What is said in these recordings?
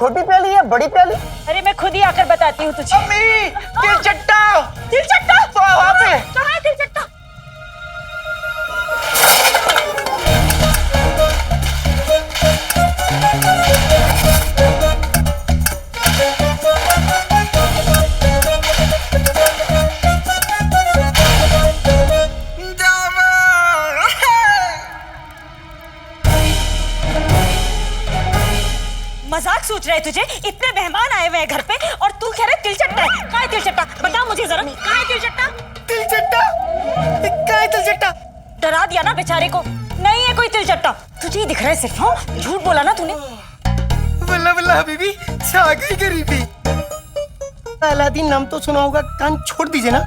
छोटी प्याली या बड़ी प्याली? अरे मैं खुद ही आकर बताती हूँ तुझे। अम्मी, तिलचट्टा। तिलचट्टा? वहाँ पे। कहाँ है तिलचट्टा? मजाक सोच रहे तुझे? इतने मेहमान आए हुए हैं घर पे और तू कह रहे तिलचट्टा है। कहाँ है तिलचट्टा? बता मुझे जरा, कहाँ है तिलचट्टा? तिलचट्टा? कहाँ है तिलचट्टा? डरा दिया ना बेचारे को। नहीं है कोई तिलचट्टा। तुझे ही दिख रहा है सिर्फ। हाँ, झूठ बोला ना तूने। बल्ला बल्ला हबीबी, छा गई गरीबी। अलादीन नाम तो सुना होगा, कान छोड़ दीजिए ना।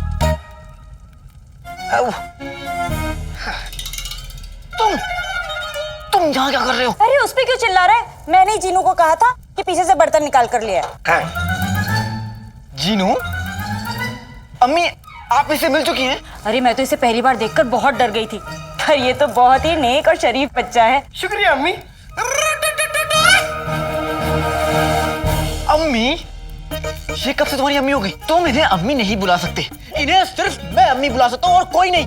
तुम यहाँ क्या कर रहे हो? अरे उस पे क्यों चिल्ला रहा है? मैंने ही जीनू को कहा था कि पीछे से बर्तन निकाल कर लिया है। जीनू? अम्मी, आप इससे मिल चुकी हैं? अरे मैं तो इसे पहली बार देखकर बहुत डर गई थी, पर ये तो बहुत ही नेक और शरीफ बच्चा है। शुक्रिया अम्मी। अम्मी, ये कब से तुम्हारी अम्मी हो गई? तुम इन्हें अम्मी नहीं बुला सकते, इन्हें सिर्फ मैं अम्मी बुला सकता हूँ और कोई नहीं।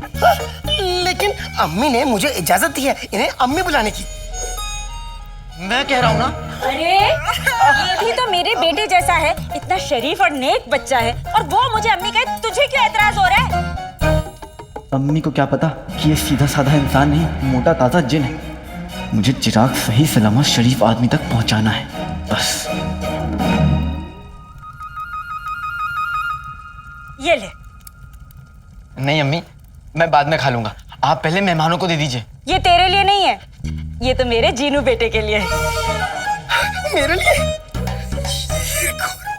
लेकिन अम्मी ने मुझे इजाजत दी है इन्हें अम्मी बुलाने की। मैं कह रहा हूँ ना। अरे ये भी तो मेरे बेटे जैसा है, इतना शरीफ और नेक बच्चा है, और वो मुझे अम्मी कहे, तुझे क्यों एतराज हो रहा है? अम्मी को क्या पता कि ये सीधा साधा इंसान नहीं, मोटा ताजा जिन है। मुझे चिराग सही सलामत शरीफ आदमी तक पहुंचाना है, बस। ये ले। नहीं अम्मी, मैं बाद में खा लूंगा, आप पहले मेहमानों को दे दीजिए। ये तेरे लिए नहीं है, ये तो मेरे जीनू बेटे के लिए है। मेरे लिए?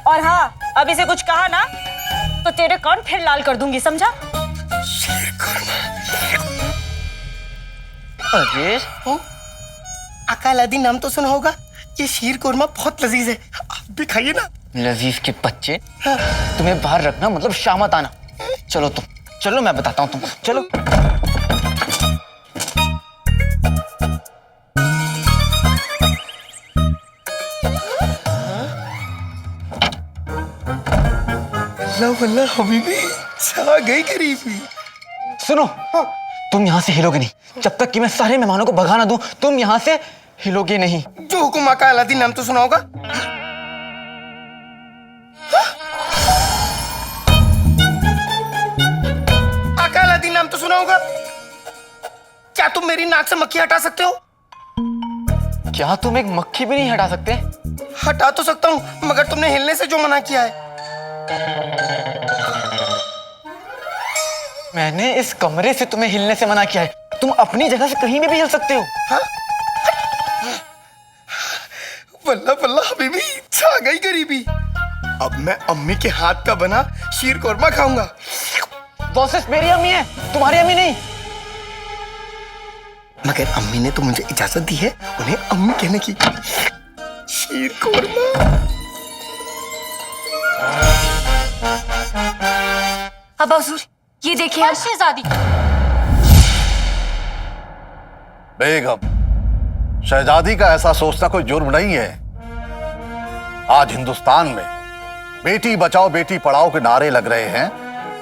और हाँ, अब इसे कुछ कहा ना तो तेरे कान फिर लाल कर दूंगी, समझा? अरे आका अलादीन नाम तो सुना होगा, ये शीर कोरमा बहुत लजीज है, आप भी खाइए ना। लजीज के बच्चे, तुम्हें बाहर रखना मतलब शामत आना। चलो तुम, चलो मैं बताता हूँ तुमको, चलो। वल्ला हबीबी, छा गई गरीबी। सुनो, तुम यहाँ से हिलोगे नहीं जब तक कि मैं सारे मेहमानों को भगा ना दूं। तुम यहाँ से हिलोगे नहीं। जो हुकुम आका अलादीन नाम तो सुना होगा। आका अलादीन नाम तो सुना होगा। क्या तुम मेरी नाक से मक्खी हटा सकते हो? क्या तुम एक मक्खी भी नहीं हटा सकते? हटा तो सकता हूँ, मगर तुमने हिलने से जो मना किया है। मैंने इस कमरे से तुम्हें हिलने से मना किया है, तुम अपनी जगह से कहीं भी हिल सकते हो। हाँ? वल्ला वल्ला हबीबी, छा गई गरीबी। अब मैं अम्मी के हाथ का बना शीर कोरमा खाऊंगा। वो सिर्फ मेरी अम्मी है, तुम्हारी अम्मी नहीं। मगर अम्मी ने तो मुझे इजाजत दी है उन्हें अम्मी कहने की। शीर कोरमा। अब हुजूर, ये देखिए शहजादी। बेगम, शहजादी का ऐसा सोचना कोई जुर्म नहीं है। आज हिंदुस्तान में बेटी बचाओ बेटी पढ़ाओ के नारे लग रहे हैं,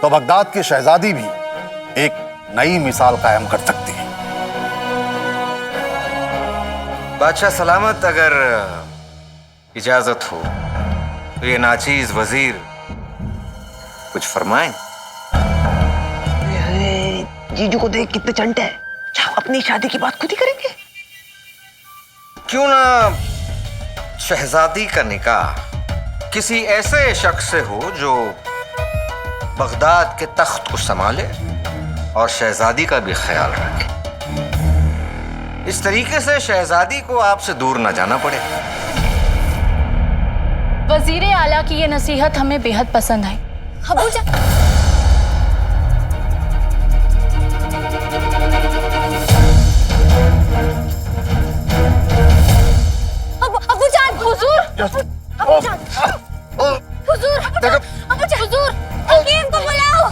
तो बगदाद की शहजादी भी एक नई मिसाल कायम कर सकती है। बादशाह सलामत, अगर इजाजत हो तो ये नाचीज वजीर कुछ फरमाएं। जीजू को देख कितने चंटे हैं, क्या अपनी शादी की बात खुद ही करेंगे? क्यों ना शहजादी का निकाह किसी ऐसे शख्स से हो जो बगदाद के तख्त को संभाले और शहजादी का भी ख्याल रखे। इस तरीके से शहजादी को आपसे दूर न जाना पड़े। वजीर आला की ये नसीहत हमें बेहद पसंद आई। अबूजा, अबूजान, हुजूर, अबूजान, हुजूर, अबूजान, हुजूर, हकीम को बुलाओ।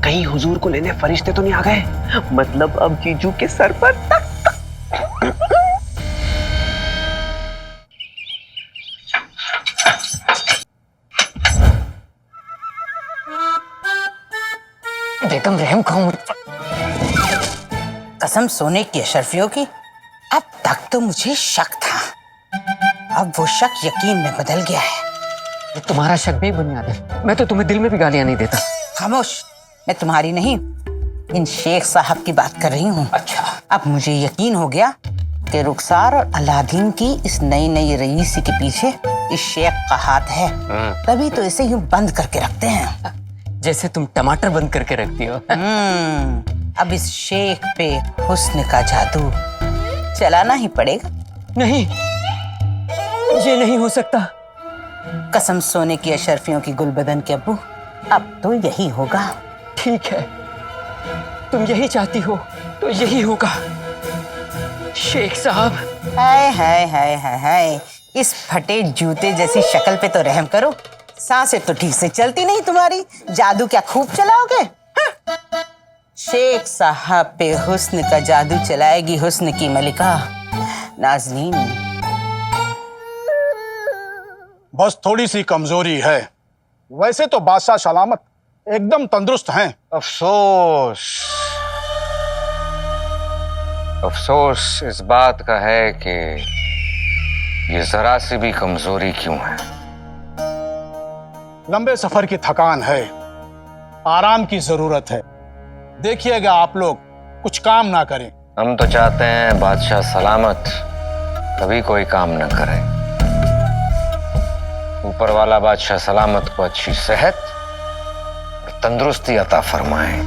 कहीं कहीं हुजूर को लेने फरिश्ते तो नहीं आ गए? मतलब अब जीजू के सर पर बेगम रहम खाओ मुझ पर। कसम सोने की अशरफियों की, अब तक तो मुझे शक था, अब वो शक यकीन में बदल गया है। तुम्हारा शक भी बुनियाद है। मैं तो तुम्हें दिल में भी गालियां नहीं देता। खामोश, मैं तुम्हारी नहीं, इन शेख साहब की बात कर रही हूँ। अच्छा, अब मुझे यकीन हो गया कि रुखसार और अलादीन की इस नई नई रईसी के पीछे इस शेख का हाथ है, तभी तो इसे यूं बंद करके रखते हैं जैसे तुम टमाटर बंद करके रखती हो। अब इस शेख पे हुस्न का जादू चलाना ही पड़ेगा। नहीं, ये नहीं हो सकता। कसम सोने की अशरफियों की गुलबदन के अब्बू, अब तो यही होगा। ठीक है, तुम यही चाहती हो तो यही होगा। शेख साहब, हाय हाय हाय हाय हाय, इस फटे जूते जैसी शक्ल पे तो रहम करो। सांसें तो ठीक से चलती नहीं तुम्हारी, जादू क्या खूब चलाओगे? हाँ? शेख साहब पे हुस्न का जादू चलाएगी हुस्न की मलिका नाज़नीन। बस थोड़ी सी कमजोरी है, वैसे तो बादशाह सलामत एकदम तंदुरुस्त हैं। अफसोस, अफसोस इस बात का है कि ये जरा सी भी कमजोरी क्यों है। लंबे सफर की थकान है, आराम की जरूरत है। देखिएगा आप लोग कुछ काम ना करें। हम तो चाहते हैं बादशाह सलामत कभी कोई काम न करे। ऊपर वाला बादशाह सलामत को अच्छी सेहत और तंदुरुस्ती अता फरमाए।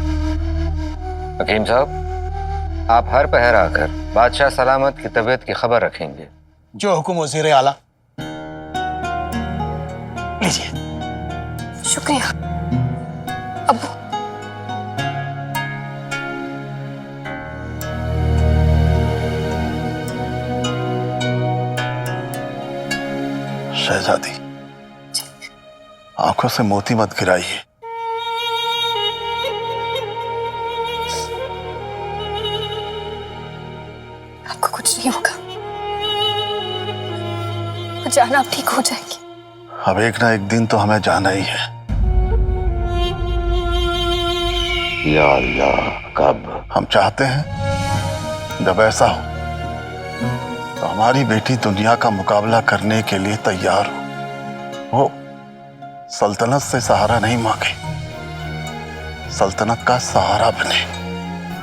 हकीम साहब, आप हर पहर आकर बादशाह सलामत की तबीयत की खबर रखेंगे। जो हुक्म वज़ीर आला। लीजिए। शुक्रिया अब्बू। शहजादी, आंखों से मोती मत गिराइए। आपको कुछ नहीं होगा, जाना आप ठीक हो जाएगी। अब एक ना एक दिन तो हमें जाना ही है। या अल्लाह, कब? हम चाहते हैं जब ऐसा हो तो हमारी बेटी दुनिया का मुकाबला करने के लिए तैयार हो। वो सल्तनत से सहारा नहीं मांगे, सल्तनत का सहारा बने।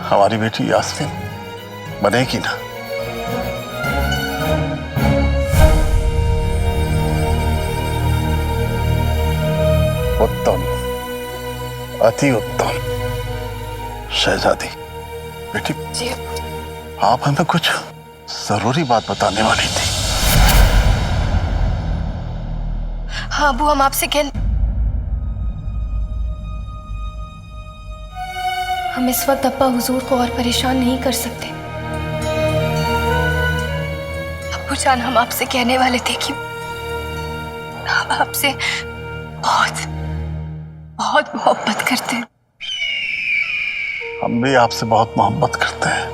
हमारी बेटी यास्मीन बनेगी ना? उत्तम, अति उत्तम। शहजादी बेटी, जी आप हमें कुछ जरूरी बात बताने वाली थी। हाँ अबू, हम आपसे हम इस वक्त अब्बा हुजूर को और परेशान नहीं कर सकते। अब्बू जान, हम आपसे कहने वाले थे कि हम आपसे बहुत बहुत मोहब्बत करते हैं। हम भी आपसे बहुत मोहब्बत करते हैं।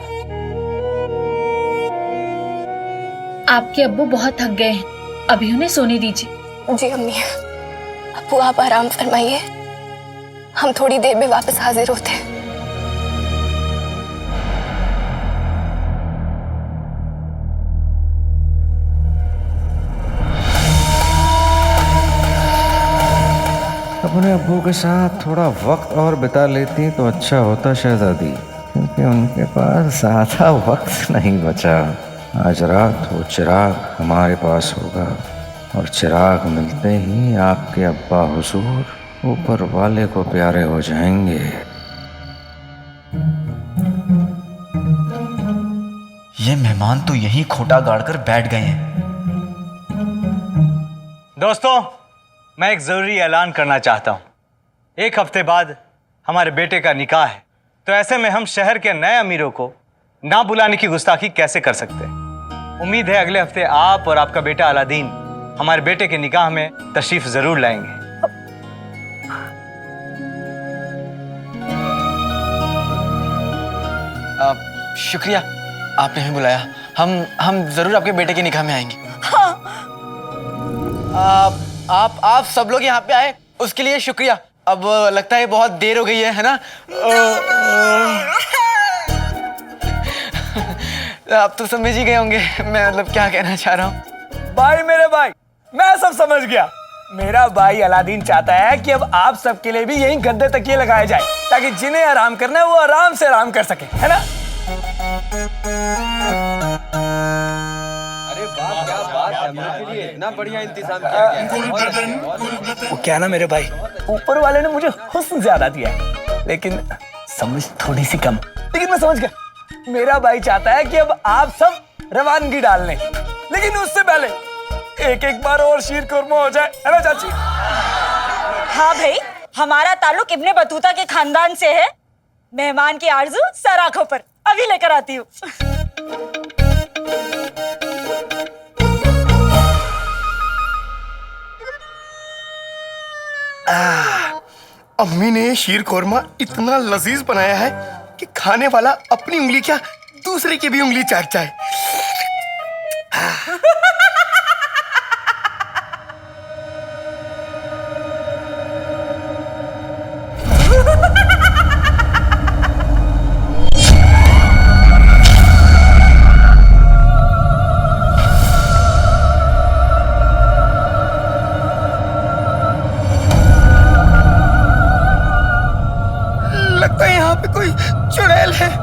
आपके अब्बू बहुत थक गए हैं, अभी उन्हें सोने दीजिए। जी अम्मी, अब्बू आप आराम फरमाइए, हम थोड़ी देर में वापस हाजिर होते हैं। अपने अब्बू के साथ थोड़ा वक्त और बिता लेती तो अच्छा होता शहजादी, क्योंकि उनके पास ज़्यादा वक्त नहीं बचा। आज रात वो चिराग हमारे पास होगा और चिराग मिलते ही आपके अब्बा हुजूर ऊपर वाले को प्यारे हो जाएंगे। ये मेहमान तो यहीं खोटा गाड़कर बैठ गए हैं। दोस्तों, मैं एक जरूरी ऐलान करना चाहता हूं। एक हफ्ते बाद हमारे बेटे का निकाह है, तो ऐसे में हम शहर के नए अमीरों को ना बुलाने की गुस्ताखी कैसे कर सकते हैं। उम्मीद है अगले हफ्ते आप और आपका बेटा अलादीन हमारे बेटे के निकाह में तशरीफ जरूर लाएंगे। शुक्रिया, आपने हमें बुलाया। हम जरूर आपके बेटे के निकाह में आएंगे। हाँ। आप सब लोग यहाँ पे आए उसके लिए शुक्रिया। अब लगता है बहुत देर हो गई है ना? आप तो समझ ही गए होंगे मैं मतलब क्या कहना चाह रहा हूँ। भाई मेरे भाई, मैं सब समझ गया। मेरा भाई अलादीन चाहता है कि अब आप सबके लिए भी यही गद्दे तकिए लगाए जाए ताकि जिन्हें आराम करना है वो आराम से आराम कर सके, है ना? अरे वाह, क्या बात है, मेरे लिए इतना बढ़िया इंतजाम किया गया। वो क्या ना मेरे भाई, ऊपर वाले ने मुझे हुस्न ज्यादा दिया है लेकिन समझ थोड़ी सी कम। लेकिन मैं समझ गया। मेरा भाई चाहता है कि अब आप सब रवानगी डाल लें, लेकिन उससे पहले एक बार और शीर कुरमा हो जाए, है ना चाची? हाँ भाई, हमारा ताल्लुक इब्ने बतूता के खानदान से है। मेहमान की आरजू सर आंखों पर, अभी लेकर आती हूँ। अम्मी ने शीर कोरमा इतना लजीज बनाया है कि खाने वाला अपनी उंगली क्या दूसरे की भी उंगली चाट जाए। लगता है यहाँ पे कोई चुड़ैल है।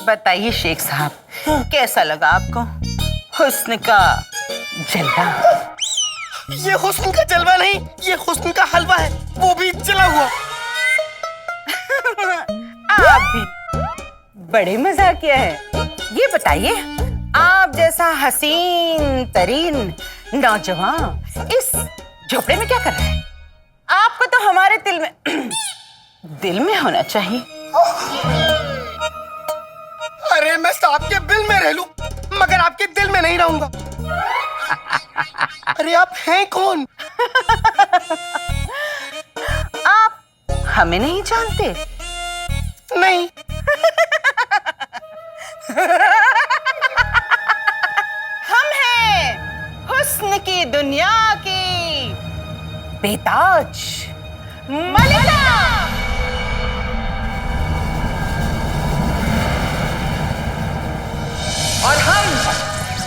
बताइए शेख साहब, कैसा लगा आपको हुस्न का जलवा? ये हुस्न का जलवा नहीं, ये हुस्न का हलवा है, वो भी जला हुआ। आप भी बड़े मजाकिया है। ये बताइए, आप जैसा हसीन तरीन नौजवान इस झोपड़े में क्या कर रहे हैं? आपको तो हमारे दिल में होना चाहिए। अरे मैं साहब के बिल में रह लूं, मगर आपके दिल में नहीं रहूंगा। अरे आप हैं कौन? आप हमें नहीं जानते? नहीं। हम हैं हुस्न की दुनिया की बेताज मलिका। और हम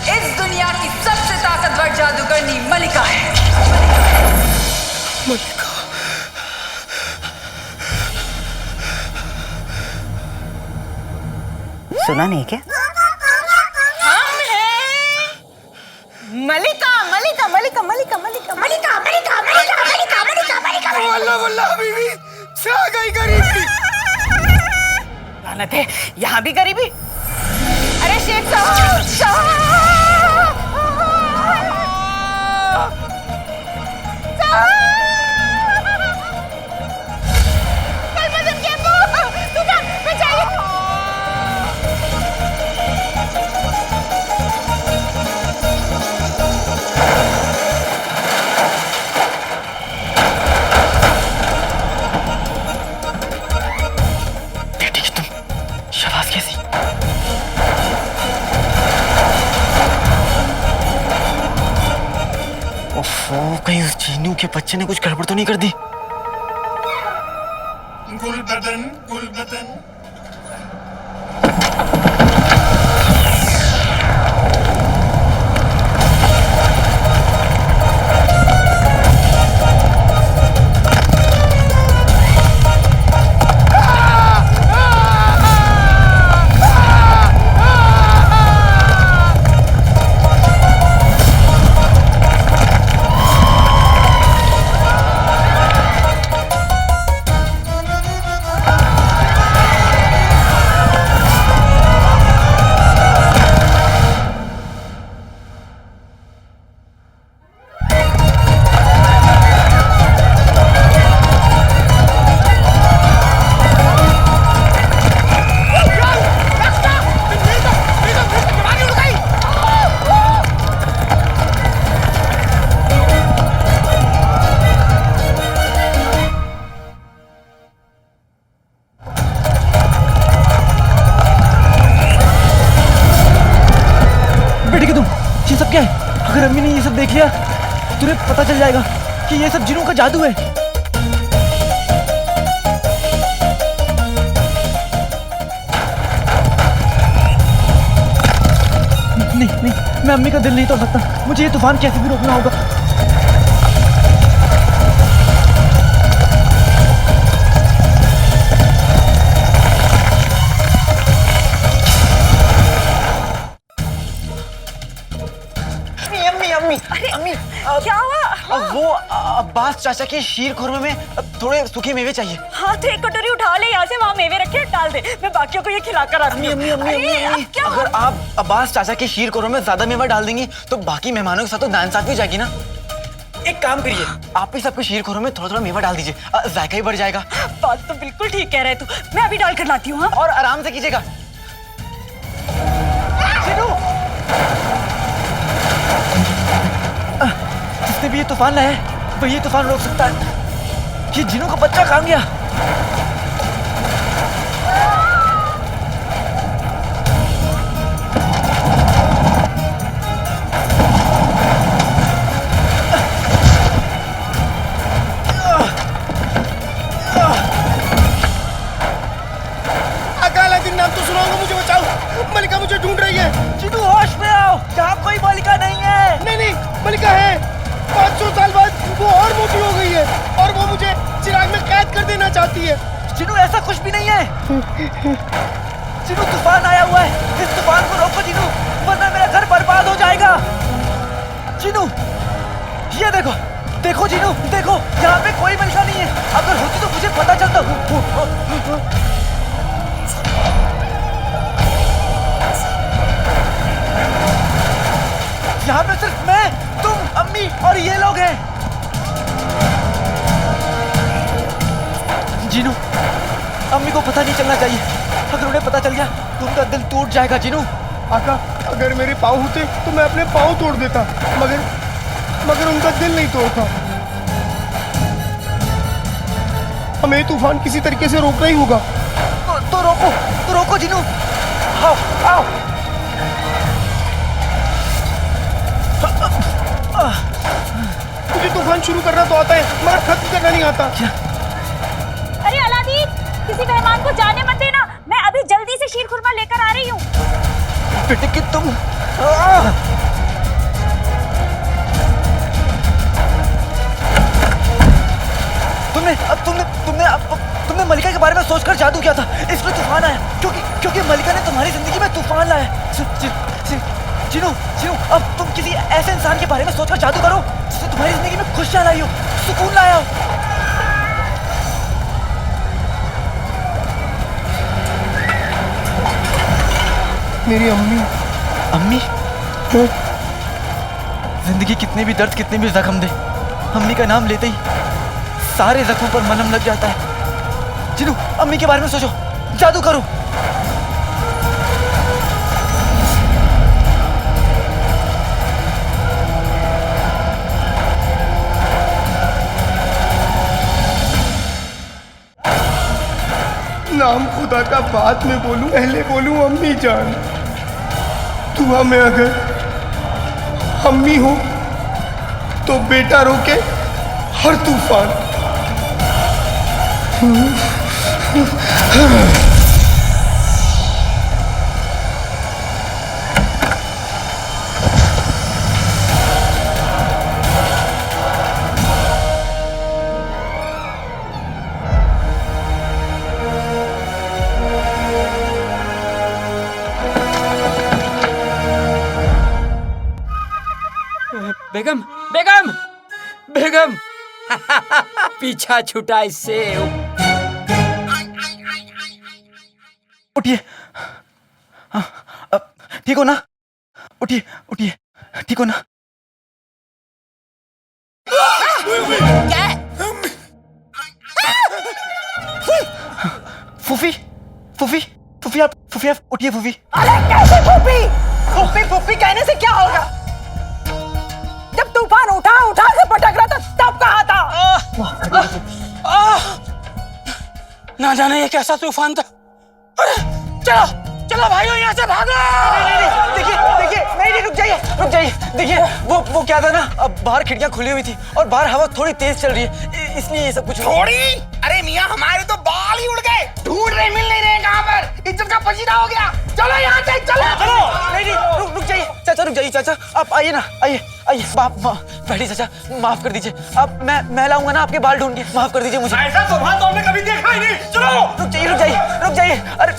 इस दुनिया की सबसे ताकतवर जादूगरनी मलिका है। मलिका। सुना नहीं क्या? हम हैं मलिका मलिका मलिका मलिका मलिका मलिका मलिका मलिका मलिका मलिका मलिका। वल्ला वल्ला बीवी, छा गई गरीबी। लानत है, यहाँ भी गरीबी। अरे शेख साहब, ओफो, कहीं उस चीनू के बच्चे ने कुछ गड़बड़ तो नहीं कर दी? गुलबदन गुलबदन। अगर अम्मी ने ये सब देख लिया तुझे पता चल जाएगा कि ये सब जिनों का जादू है। नहीं नहीं, मैं अम्मी का दिल नहीं तोड़ सकता। मुझे ये तूफान कैसे भी रोकना होगा। अम्मी, क्या हुआ? वो अब्बास चाचा के शीर खुरमे में थोड़े सूखे मेवे चाहिए। हाँ तो एक कटोरी उठा ले यहाँ से, वहाँ मेवे रखे डाल दे, मैं बाकियों को ये खिलाकर आती हूँ। अम्मी, अगर आप अब्बास चाचा के शीर खुरमे में ज्यादा मेवा डाल देंगी तो बाकी मेहमानों के साथ तो नाइंसाफी हो जाएगी ना। एक काम करिए, आप ही सबके शीर खुरमे में थोड़ा थोड़ा मेवा डाल दीजिए, जायका ही बढ़ जाएगा। बात तो बिल्कुल ठीक कह रहे तू, मैं अभी डाल कर लाती हूँ। और आराम से कीजिएगा। जिसने भी ये तूफान लाया है वही ये तूफान रोक सकता है। ये जिनों का बच्चा कहाँ गया? अकालादीन नाम तो सुना होगा, मुझे बचाओ, मलिका मुझे ढूंढ रही है। जिनू होश में आओ, यहाँ कोई मलिका नहीं है। नहीं, मलिका है। 500 साल बाद वो और मोटी हो गई है और वो मुझे चिराग में कैद कर देना चाहती है। जिनू ऐसा कुछ भी नहीं है। जिनू तूफान आया हुआ है, इस तूफान को रोको जिनू, वरना मेरा घर बर्बाद हो जाएगा। जिनू ये देखो, देखो जिनू, देखो यहाँ पे कोई मलिका नहीं है। अगर होती तो मुझे पता चलता। यहाँ पे सिर्फ मैं, तुम, अम्मी और ये लोग हैं। जिनू, अम्मी को पता नहीं चलना चाहिए। अगर उन्हें पता चल गया तो उनका दिल टूट जाएगा। जिनू आका, अगर मेरे पाँव होते तो मैं अपने पाँव तोड़ देता, मगर उनका दिल नहीं तोड़ता। हमें तूफान किसी तरीके से रोकना ही होगा। तो रोको जिनू, आओ आओ। मुझे तूफान शुरू करना तो आता है मगर खत्म करना नहीं आता। क्या? अरे अलादीन, किसी मेहमान को जाने मत देना, मैं अभी जल्दी से शीर खुरमा लेकर आ रही हूँ। बेटे कि तुम तुमने मलिका के बारे में सोचकर जादू किया था, इसलिए तूफान आया। क्योंकि मलिका ने तुम्हारी जिंदगी में तूफान लाया। जिनू, अब तुम किसी ऐसे इंसान के बारे में सोचकर जादू करो जिसने तुम्हारी जिंदगी में खुशियां लाई हो, सुकून लाया हो। मेरी अम्मी जिंदगी कितने भी दर्द, कितने भी जख्म दे, अम्मी का नाम लेते ही सारे जख्मों पर मलहम लग जाता है। जिनू, अम्मी के बारे में सोचो, जादू करो। नाम खुदा का बाद में बोलूं, पहले बोलूं अम्मी जान। दुआ में अगर अम्मी हो तो बेटा रोके हर तूफान। बेगम बेगम बेगम पीछा छुटा इससे। उठिए। हाँ, ठीक हो ना? उठिए उठिए, ठीक हो ना? फूफी फूफी फूफी आप उठिए फूफी। अरे कैसे फूफी? फूफी फूफी कहने से क्या होगा? जब तूफान उठा के पटक रहा था तब कहा था। ना जाने ये कैसा तूफान था। अरे चलो चलो भाइयों यहाँ से भागो। देखिए नहीं रुक जाइए। देखिए वो क्या था ना, अब बाहर खिड़कियां खुली हुई थी और बाहर हवा थोड़ी तेज चल रही है, इसलिए ये सब कुछ थोड़ी। अरे मियाँ हमारे तो बाल ही उड़ गए, ढूंढ रहे मिल नहीं रहे कहाँ पर। इज्जत का पसीना हो गया। चलो यहाँ से चलो। नहीं रुक जाइए चाचा, रुक जाइए चाचा, आप आइए ना, आइए बैठिए चाचा, माफ कर दीजिए। अब मैं लाऊंगा ना आपके बाल ढूंढ के, माफ कर दीजिए मुझे। ऐसा तूफान तो हमने कभी देखा ही नहीं। चलो रुक जाइए। अरे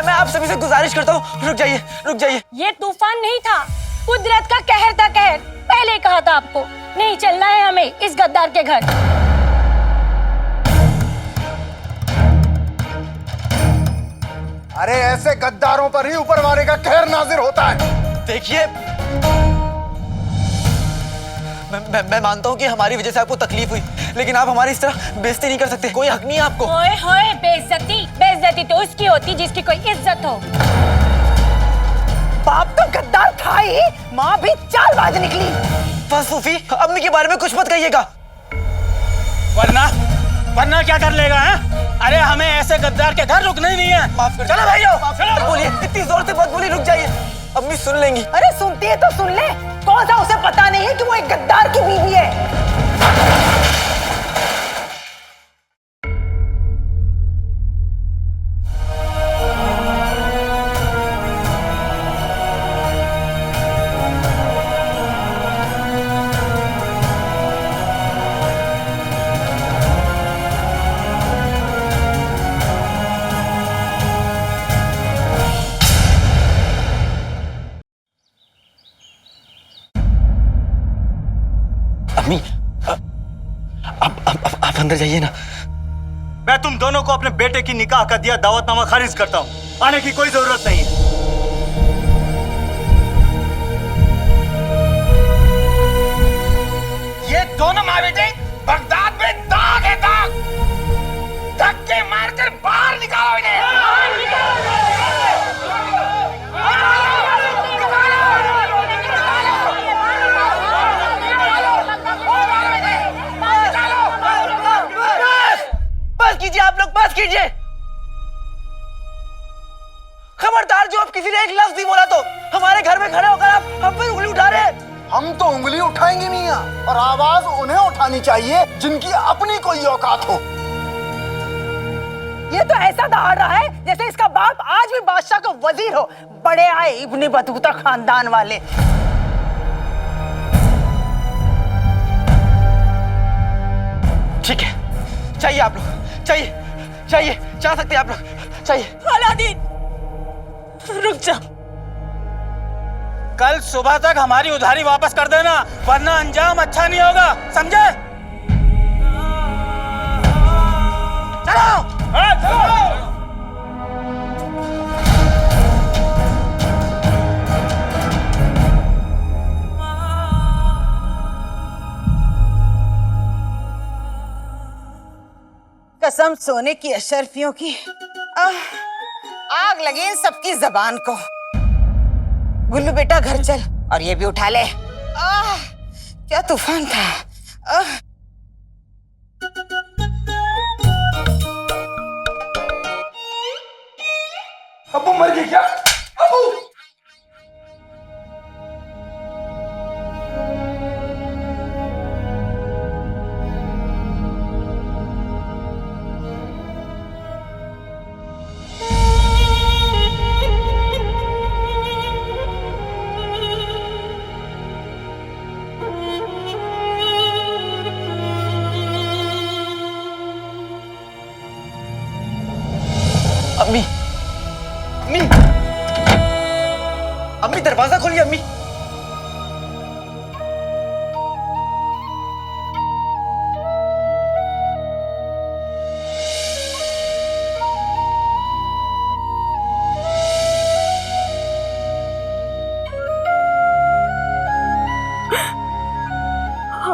मैं आप सभी से गुजारिश करता हूँ, रुक जाइए। ये तूफान नहीं था, कुदरत का कहर था कहर। पहले कहा था आपको, नहीं चलना है हमें इस गद्दार के घर। अरे ऐसे गद्दारों पर ही ऊपर वाले का कहर नाजिर होता है। देखिए मैं मानता हूँ कि हमारी वजह से आपको तकलीफ हुई, लेकिन आप हमारी इस तरह बेइज्जती नहीं कर सकते। कोई हक नहीं है आपको। ओए बेइज्जती तो उसकी होती जिसकी कोई इज्जत हो। बाप तो गद्दार था ही, माँ भी चालबाज निकली। बस फूफी, अम्मी के बारे में कुछ मत कहिएगा। वरना क्या कर लेगा है? अरे हमें ऐसे गद्दार के घर रुकना ही नहीं है। माफ कर। चलो भाइयों, मत बोलिए, इतनी जोर से मत बोलिए, रुक जाइए, अम्मी सुन लेंगी। अरे सुनती है तो सुन ले, कौन सा उसे पता नहीं है कि वो एक गद्दार की बीवी है। अम्मी आप अंदर जाइए ना। मैं तुम दोनों को अपने बेटे की निकाह का दिया दावतनामा खारिज करता हूँ। आने की कोई जरूरत नहीं है। ये दोनों माँ बेटे बगदाद में दाग है दाग। धक्के मारकर बाहर निकालो इन्हें। बस कीजिए आप लोग, बस कीजिए। खबरदार, जो आप किसी ने एक लफ्ज नहीं बोला तो हमारे घर में खड़े होकर आप हम पर उंगली उठा रहे हैं। हम तो उंगली उठाएंगे नहीं, और आवाज उन्हें उठानी चाहिए जिनकी अपनी कोई औकात हो। ये तो ऐसा दहाड़ रहा है जैसे इसका बाप आज भी बादशाह का वजीर हो। बड़े आए इब्ने बतूता खानदान वाले। ठीक है, चाहिए आप लोग, चाहिए जा सकते हैं आप लोग, चाहिए। अलादीन रुक जा। कल सुबह तक हमारी उधारी वापस कर देना, वरना अंजाम अच्छा नहीं होगा, समझे? चलो। कसम सोने की अशरफियों की, आग लगे इन सबकी जबान को। गुल्लू बेटा घर चल और ये भी उठा ले। क्या तूफान था। अब्बू मर गई क्या? अब्बू अम्मी, अम्मी, अम्मी दरवाजा खोलिए अम्मी।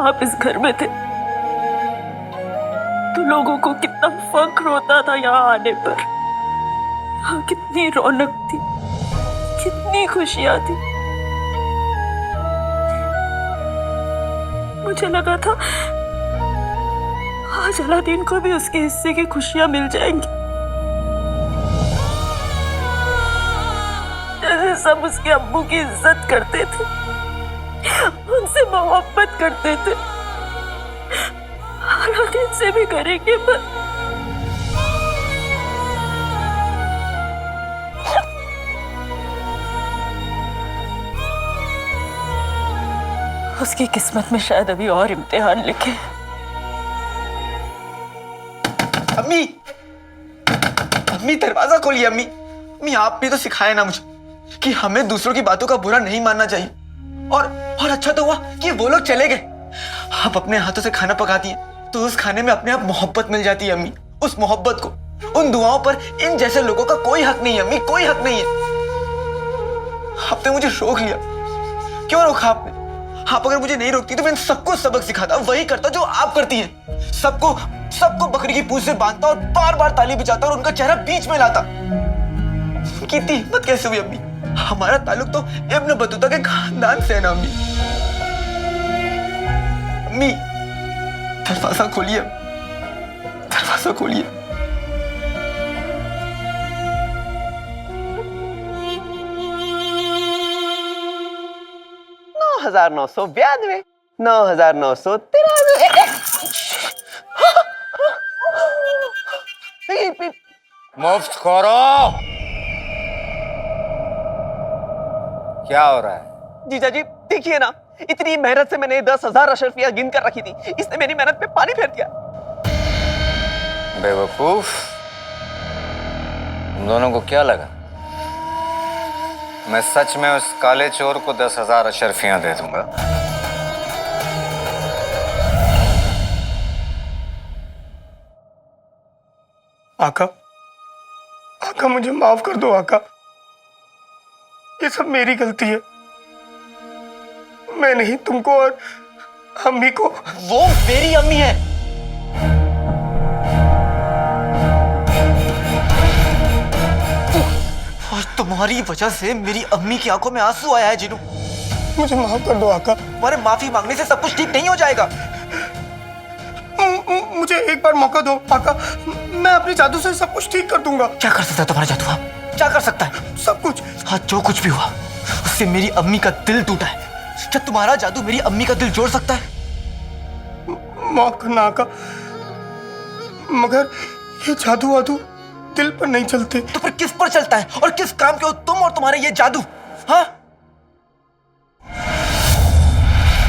आप इस घर में थे तो लोगों को कितना फख्र होता था यहाँ आने पर। यहाँ कितनी रौनक थी, कितनी खुशियां थी। मुझे लगा था आज अलादीन को भी उसके हिस्से की खुशियां मिल जाएंगी। जैसे सब उसके अब्बू की इज्जत करते थे, उनसे मोहब्बत करते थे, अलादीन से भी करेंगे। पर उसकी किस्मत में शायद अभी और इम्तिहान लिखे। अम्मी, अम्मी दरवाजा खोलिए अम्मी। अम्मी आपने तो सिखाया ना मुझे कि हमें दूसरों की बातों का बुरा नहीं मानना चाहिए। और अच्छा तो हुआ कि वो लोग चले गए। आप अपने हाथों से खाना पकाती हैं तो उस खाने में अपने आप मोहब्बत मिल जाती है अम्मी। उस मोहब्बत को, उन दुआओं पर इन जैसे लोगों का कोई हक नहीं है अम्मी, कोई हक नहीं है। आपने मुझे रोक लिया, क्यों रोका आपने? आप अगर मुझे नहीं रोकती तो मैं सबको सबक सिखाता, वही करता जो आप करती हैं। सबको बकरी की पूंछ से बांधता और बार बार ताली बजाता और उनका चेहरा बीच में लाता। कितनी हिम्मत कैसे हुई अम्मी? हमारा ताल्लुक तो इब्न बतूता के खानदान से है ना अम्मी। अम्मी दरवाजा खोलिए, दरवाजा खोलिए। 9,992, 9,993। मुफ्त खोरो। क्या हो रहा है? जीजा जी देखिए ना, इतनी मेहनत से मैंने 10,000 अशरफियां गिन कर रखी थी, इसने मेरी मेहनत पे पानी फेर दिया। बेवकूफ, तुम दोनों को क्या लगा मैं सच में उस काले चोर को 10,000 अशरफियां दे दूंगा? आका, आका मुझे माफ कर दो आका, ये सब मेरी गलती है। मैं नहीं तुमको और अम्मी को। वो मेरी अम्मी है। और तुम्हारी वजह से मेरी अम्मी की आंखों में आंसू आया है जिनू। मुझे माफ कर दो आका। तुम्हारे माफी मांगने से सब कुछ ठीक नहीं हो जाएगा। मुझे एक बार मौका दो आका, मैं अपने जादू से सब कुछ ठीक कर दूंगा। क्या कर सकता है तुम्हारा जादू? क्या कर सकता है? सब कुछ। हाँ, जो कुछ भी हुआ उससे मेरी अम्मी का दिल टूटा है। क्या तुम्हारा जादू मेरी अम्मी का दिल जोड़ सकता है? माफ करना आका, मगर ये जादू वादू दिल पर नहीं चलते। तो फिर किस पर चलता है? और किस काम के हो तुम और तुम्हारे ये जादू? हाँ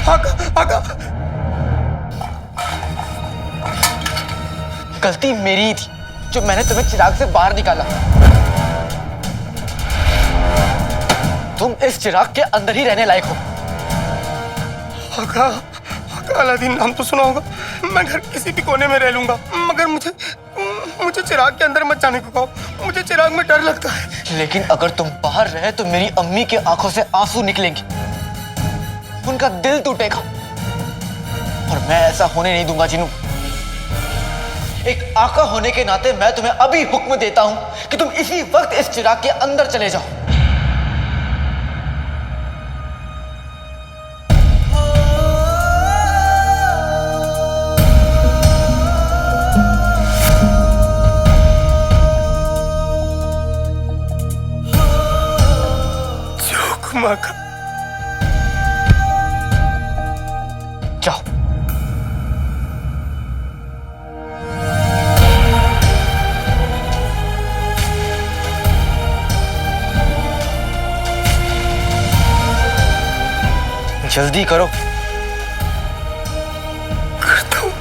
आका, आका गलती मेरी ही थी जो मैंने तुम्हें चिराग से बाहर निकाला। तुम इस चिराग के अंदर ही रहने लायक हो। आका, आका अलादीन नाम तो सुना होगा। मैं घर किसी भी कोने में रह लूंगा, मगर मुझे चिराग के अंदर मत जाने को कहो। मुझे चिराग में डर लगता है। लेकिन अगर तुम बाहर रहे तो मेरी अम्मी की आंखों से आंसू निकलेंगे, उनका दिल टूटेगा और मैं ऐसा होने नहीं दूंगा जिनू। एक आका होने के नाते मैं तुम्हें अभी हुक्म देता हूं कि तुम इसी वक्त इस चिराग के अंदर चले जाओ। आका जाओ। जल्दी करो। करता हूं।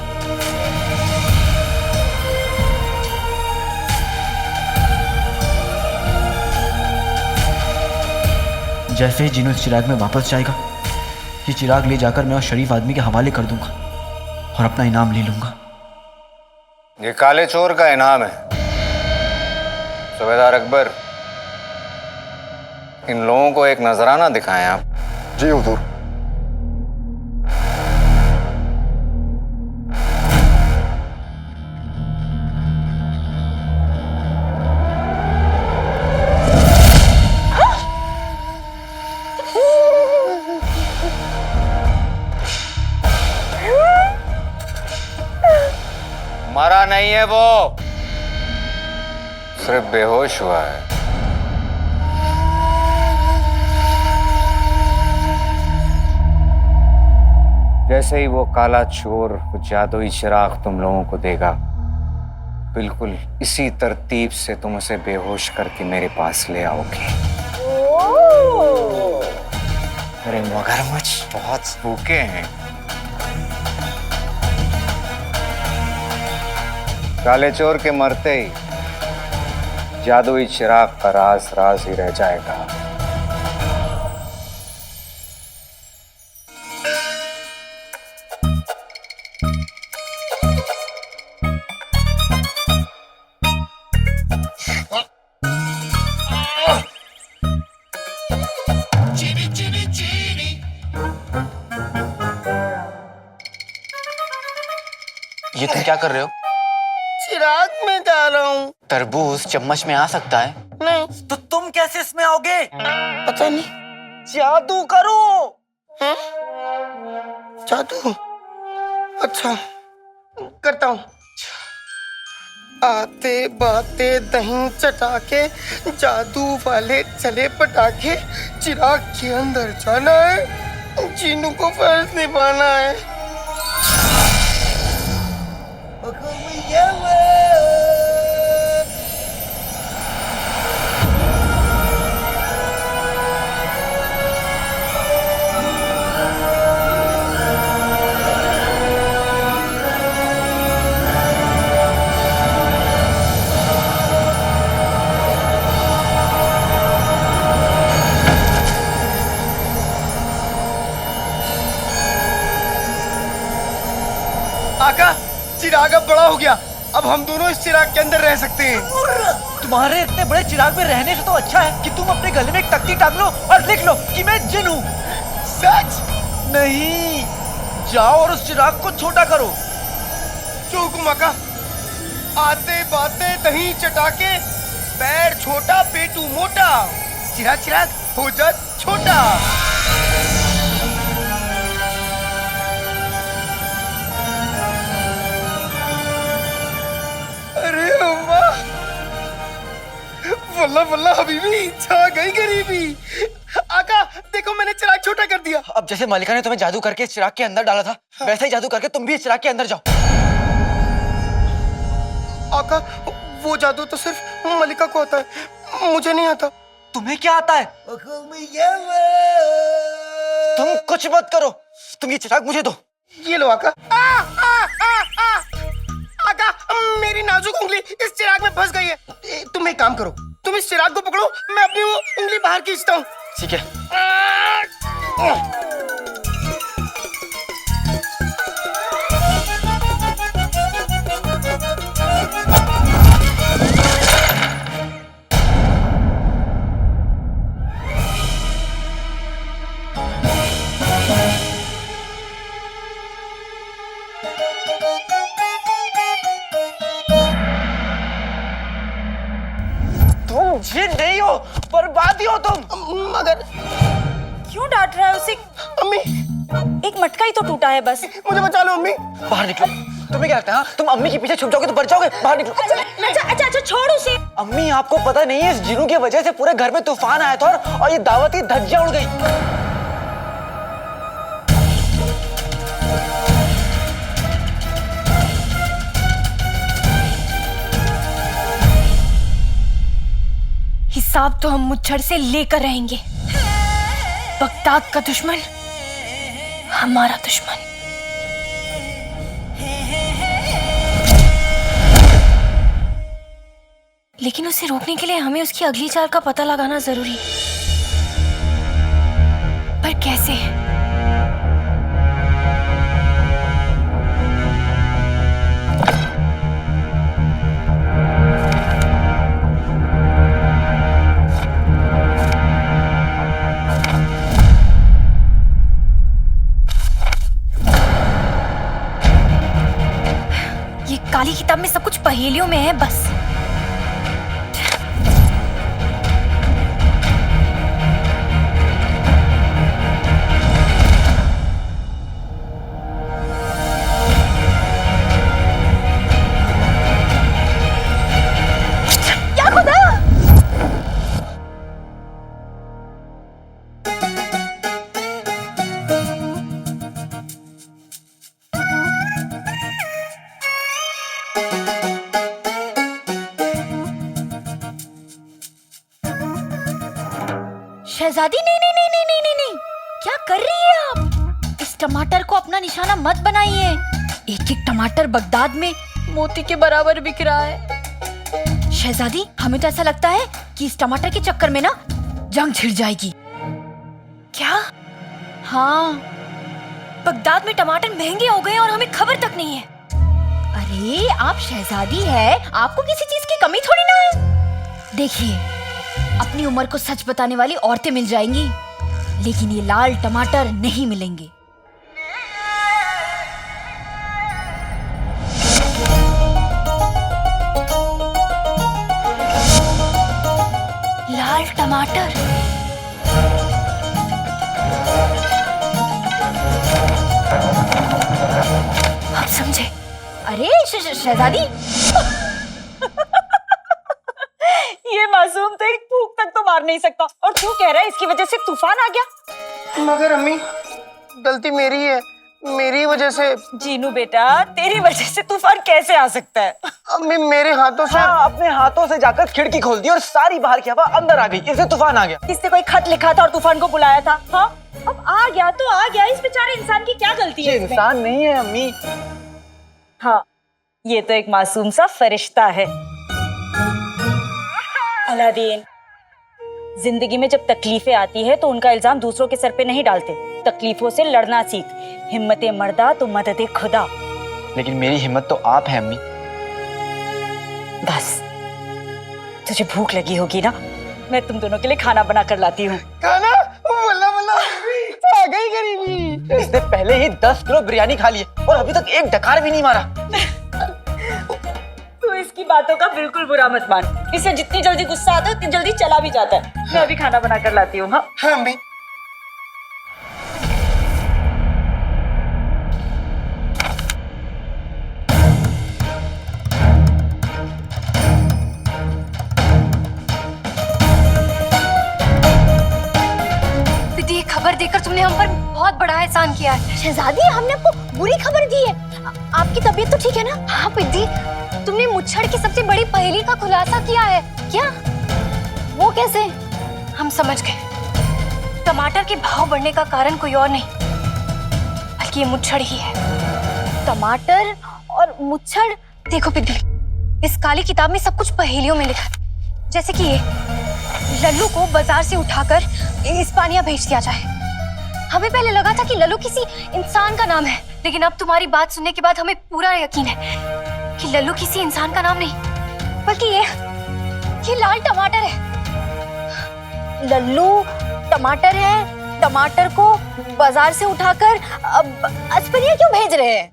जैसे ही जिन्नू इस चिराग में वापस जाएगा, ये चिराग ले जाकर मैं उस शरीफ आदमी के हवाले कर दूंगा और अपना इनाम ले लूंगा। ये काले चोर का इनाम है। सूबेदार अकबर, इन लोगों को एक नजराना दिखाएं आप। जी हुजूर। मरा नहीं है वो, सिर्फ बेहोश हुआ है। जैसे ही वो काला चोर जादुई चिराग तुम लोगों को देगा, बिल्कुल इसी तरतीब से तुम उसे बेहोश करके मेरे पास ले आओगे। मेरे मगरमच्छ बहुत भूखे हैं। काले चोर के मरते ही जादुई चिराग का राज राज ही रह जाएगा। ये तुम क्या कर रहे हो? चिराग में जा रहा हूँ। तरबूज चम्मच में आ सकता है। नहीं। तो तुम कैसे इसमें आओगे? पता नहीं। जादू करो। हैं? जादू? अच्छा, करता हूँ। आते बाते दही चटा के जादू वाले चले पटाखे, चिराग के अंदर जाना है, जीनू को फर्ज निभाना है। आका, चिराग अब बड़ा हो गया। अब हम दोनों इस चिराग के अंदर रह सकते हैं। तुम्हारे इतने बड़े चिराग में रहने से तो अच्छा है कि तुम अपने गले में एक तख्ती टांग लो और लिख लो कि मैं जिन हूँ। सच? नहीं, जाओ और उस चिराग को छोटा करो। जो हुकुम आका। आते बाते दही चटाके, पैर छोटा पेटू मोटा, चिराग चिराग हो जा छोटा। अरे अम्मा, वल्ला वल्ला हबीबी, छा गई गरीबी। आका देखो, मैंने चिराग छोटा कर दिया। अब जैसे मलिका ने तुम्हें जादू करके इस चिराग के अंदर डाला था, वैसे ही जादू करके तुम भी इस चिराग के अंदर जाओ। आका, वो जादू तो सिर्फ मलिका को आता है, मुझे नहीं आता। तुम्हें क्या आता है? तुम कुछ मत करो, तुम ये चिराग मुझे दो। ये लो आका। आका, मेरी नाजुक उंगली इस चिराग में फंस गई है। तुम एक काम करो, तुम इस चिराग को पकड़ो, मैं अपनी वो उंगली बाहर खींचता हूँ। ठीक है। तुम जिन नहीं हो, बर्बादी हो तुम। मगर क्यों डांट रहा है उसे? अम्मी, एक मटका ही तो टूटा है बस। मुझे बचा लो अम्मी। बाहर निकलो। तुम्हें क्या लगता है, हाँ? तुम अम्मी के पीछे छुप जाओगे तो बच जाओगे। बाहर निकलो। अच्छा छोड़ उसे। अम्मी, आपको पता नहीं है, इस जिन्नू की वजह से पूरे घर में तूफान आया था और ये दावत ही धज्जियां उड़ गई। हिसाब तो हम मुच्छर से लेकर रहेंगे। बगदाद का दुश्मन हमारा दुश्मन। लेकिन उसे रोकने के लिए हमें उसकी अगली चाल का पता लगाना जरूरी है। कैसे? ये काली किताब में सब कुछ पहेलियों में है बस। शहजादी, नहीं नहीं नहीं नहीं नहीं नहीं नहीं, क्या कर रही है आप? इस टमाटर को अपना निशाना मत बनाइए। एक एक टमाटर बगदाद में मोती के बराबर बिक रहा है। शहजादी, हमें तो ऐसा लगता है कि इस टमाटर के चक्कर में ना जंग छिड़ जाएगी। क्या? हाँ, बगदाद में टमाटर महंगे हो गए और हमें खबर तक नहीं है। अरे आप शहजादी है, आपको किसी चीज की कमी थोड़ी ना है। देखिए, अपनी उम्र को सच बताने वाली औरतें मिल जाएंगी, लेकिन ये लाल टमाटर नहीं मिलेंगे। लाल टमाटर? आप समझे? अरे शहजादी, ये मासूम तो एक फूंक तक तो मार नहीं सकता, और तू कह रहा है इसकी वजह से तूफान आ गया। मगर अम्मी, गलती मेरी है, मेरी वजह से। जीनू बेटा, तेरी वजह से तूफान कैसे आ सकता है? अम्मी, मेरे हाथों से। हाँ, अपने हाथों से जाकर खिड़की खोल दी और सारी बाहर की हवा अंदर आ गई, इससे तूफान आ गया। किसने कोई खत लिखा था और तूफान को बुलाया था? हाँ, अब आ गया तो आ गया, इस बेचारे इंसान की क्या गलती है? इंसान नहीं है अम्मी। हाँ, ये तो एक मासूम सा फरिश्ता है। अलादीन, जिंदगी में जब तकलीफें आती है तो उनका इल्जाम दूसरों के सर पे नहीं डालते। तकलीफों से लड़ना सीख। हिम्मते मर्दा तो मददे खुदा। लेकिन मेरी हिम्मत तो आप हैं अम्मी। बस, तुझे भूख लगी होगी ना, मैं तुम दोनों के लिए खाना बना कर लाती हूँ। खाना? बल्ला बल्ला, आ गई गरीबी। इसने पहले ही 10 किलो बिरयानी खा ली है और अभी तक एक डकार भी नहीं मारा। तो इसकी बातों का बिल्कुल बुरा मत मान। इसे जितनी जल्दी गुस्सा आता है उतनी जल्दी चला भी जाता है। मैं अभी खाना बना कर लाती हूँ। हाँ हाँ अम्मी। दीदी, ये खबर देकर तुमने हम पर बहुत बड़ा एहसान किया है। शहजादी, हमने आपको बुरी खबर दी है। आपकी तबीयत तो ठीक है ना? हाँ पिद्दी, तुमने मुच्छड़ की सबसे बड़ी पहेली का खुलासा किया है। क्या? वो कैसे? हम समझ गए। टमाटर के भाव बढ़ने का कारण कोई और नहीं बल्कि ये मुच्छड़ ही है। टमाटर और मुच्छड़? देखो पिद्दी, इस काली किताब में सब कुछ पहेलियों में लिखा है। जैसे कि ये, लल्लू को बाजार से उठाकर इस्पानिया भेज दिया जाए। हमें पहले लगा था कि लल्लू किसी इंसान का नाम है, लेकिन अब तुम्हारी बात सुनने के बाद हमें पूरा यकीन है कि लल्लू किसी इंसान का नाम नहीं बल्कि ये लाल टमाटर है। लल्लू टमाटर है, टमाटर को बाजार से उठाकर अब इस्पानिया क्यों भेज रहे हैं?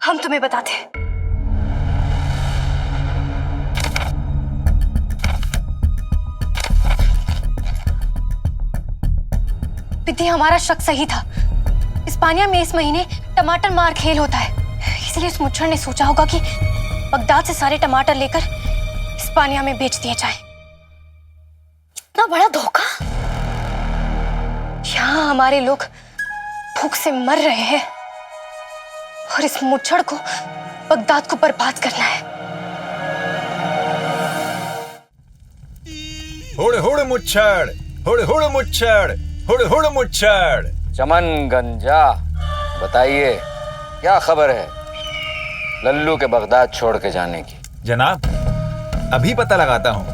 हम तुम्हें बताते हैं। पिद्दी, हमारा शक सही था। इस्पानिया में इस महीने टमाटर मार खेल होता है, इसलिए उस मुच्छड़ ने सोचा होगा कि बगदाद से सारे टमाटर लेकर इस्पानिया में बेच दिए जाएं। इतना बड़ा धोखा! यहाँ हमारे लोग भूख से मर रहे हैं और इस मुच्छड़ को बगदाद को बर्बाद करना है। हुड़ हुड़ मुच्छड़, हुड़ हुड़ मुच्छड़, हुड़ हुड़ मुच्छड़। चमन गंजा, बताइए क्या खबर है लल्लू के बगदाद छोड़ के जाने की? जनाब, अभी पता लगाता हूँ।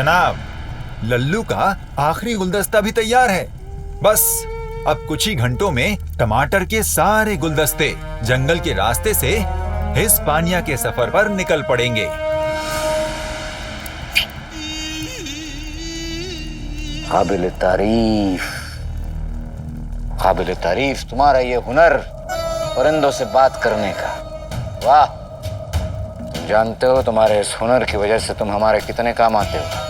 जनाब, लल्लू का आखिरी गुलदस्ता भी तैयार है। बस अब कुछ ही घंटों में टमाटर के सारे गुलदस्ते जंगल के रास्ते से हिस्पानिया के सफर पर निकल पड़ेंगे। काबिल तारीफ तुम्हारा ये हुनर परिंदों से बात करने का। वाह, तुम जानते हो तुम्हारे इस हुनर की वजह से तुम हमारे कितने काम आते हो।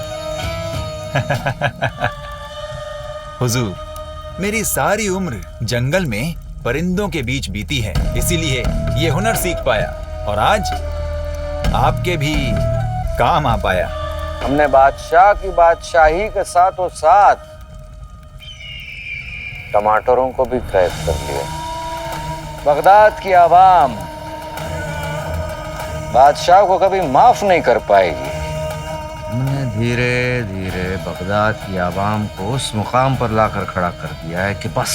हुजूर, मेरी सारी उम्र जंगल में परिंदों के बीच बीती है, इसीलिए ये हुनर सीख पाया और आज आपके भी काम आ पाया। हमने बादशाह की बादशाही के साथों साथ टमाटरों को भी कैद कर लिया। बगदाद की आवाम बादशाह को कभी माफ नहीं कर पाएगी। हमने धीरे धीरे बगदाद की आवाम को उस मुकाम पर लाकर खड़ा कर दिया है कि बस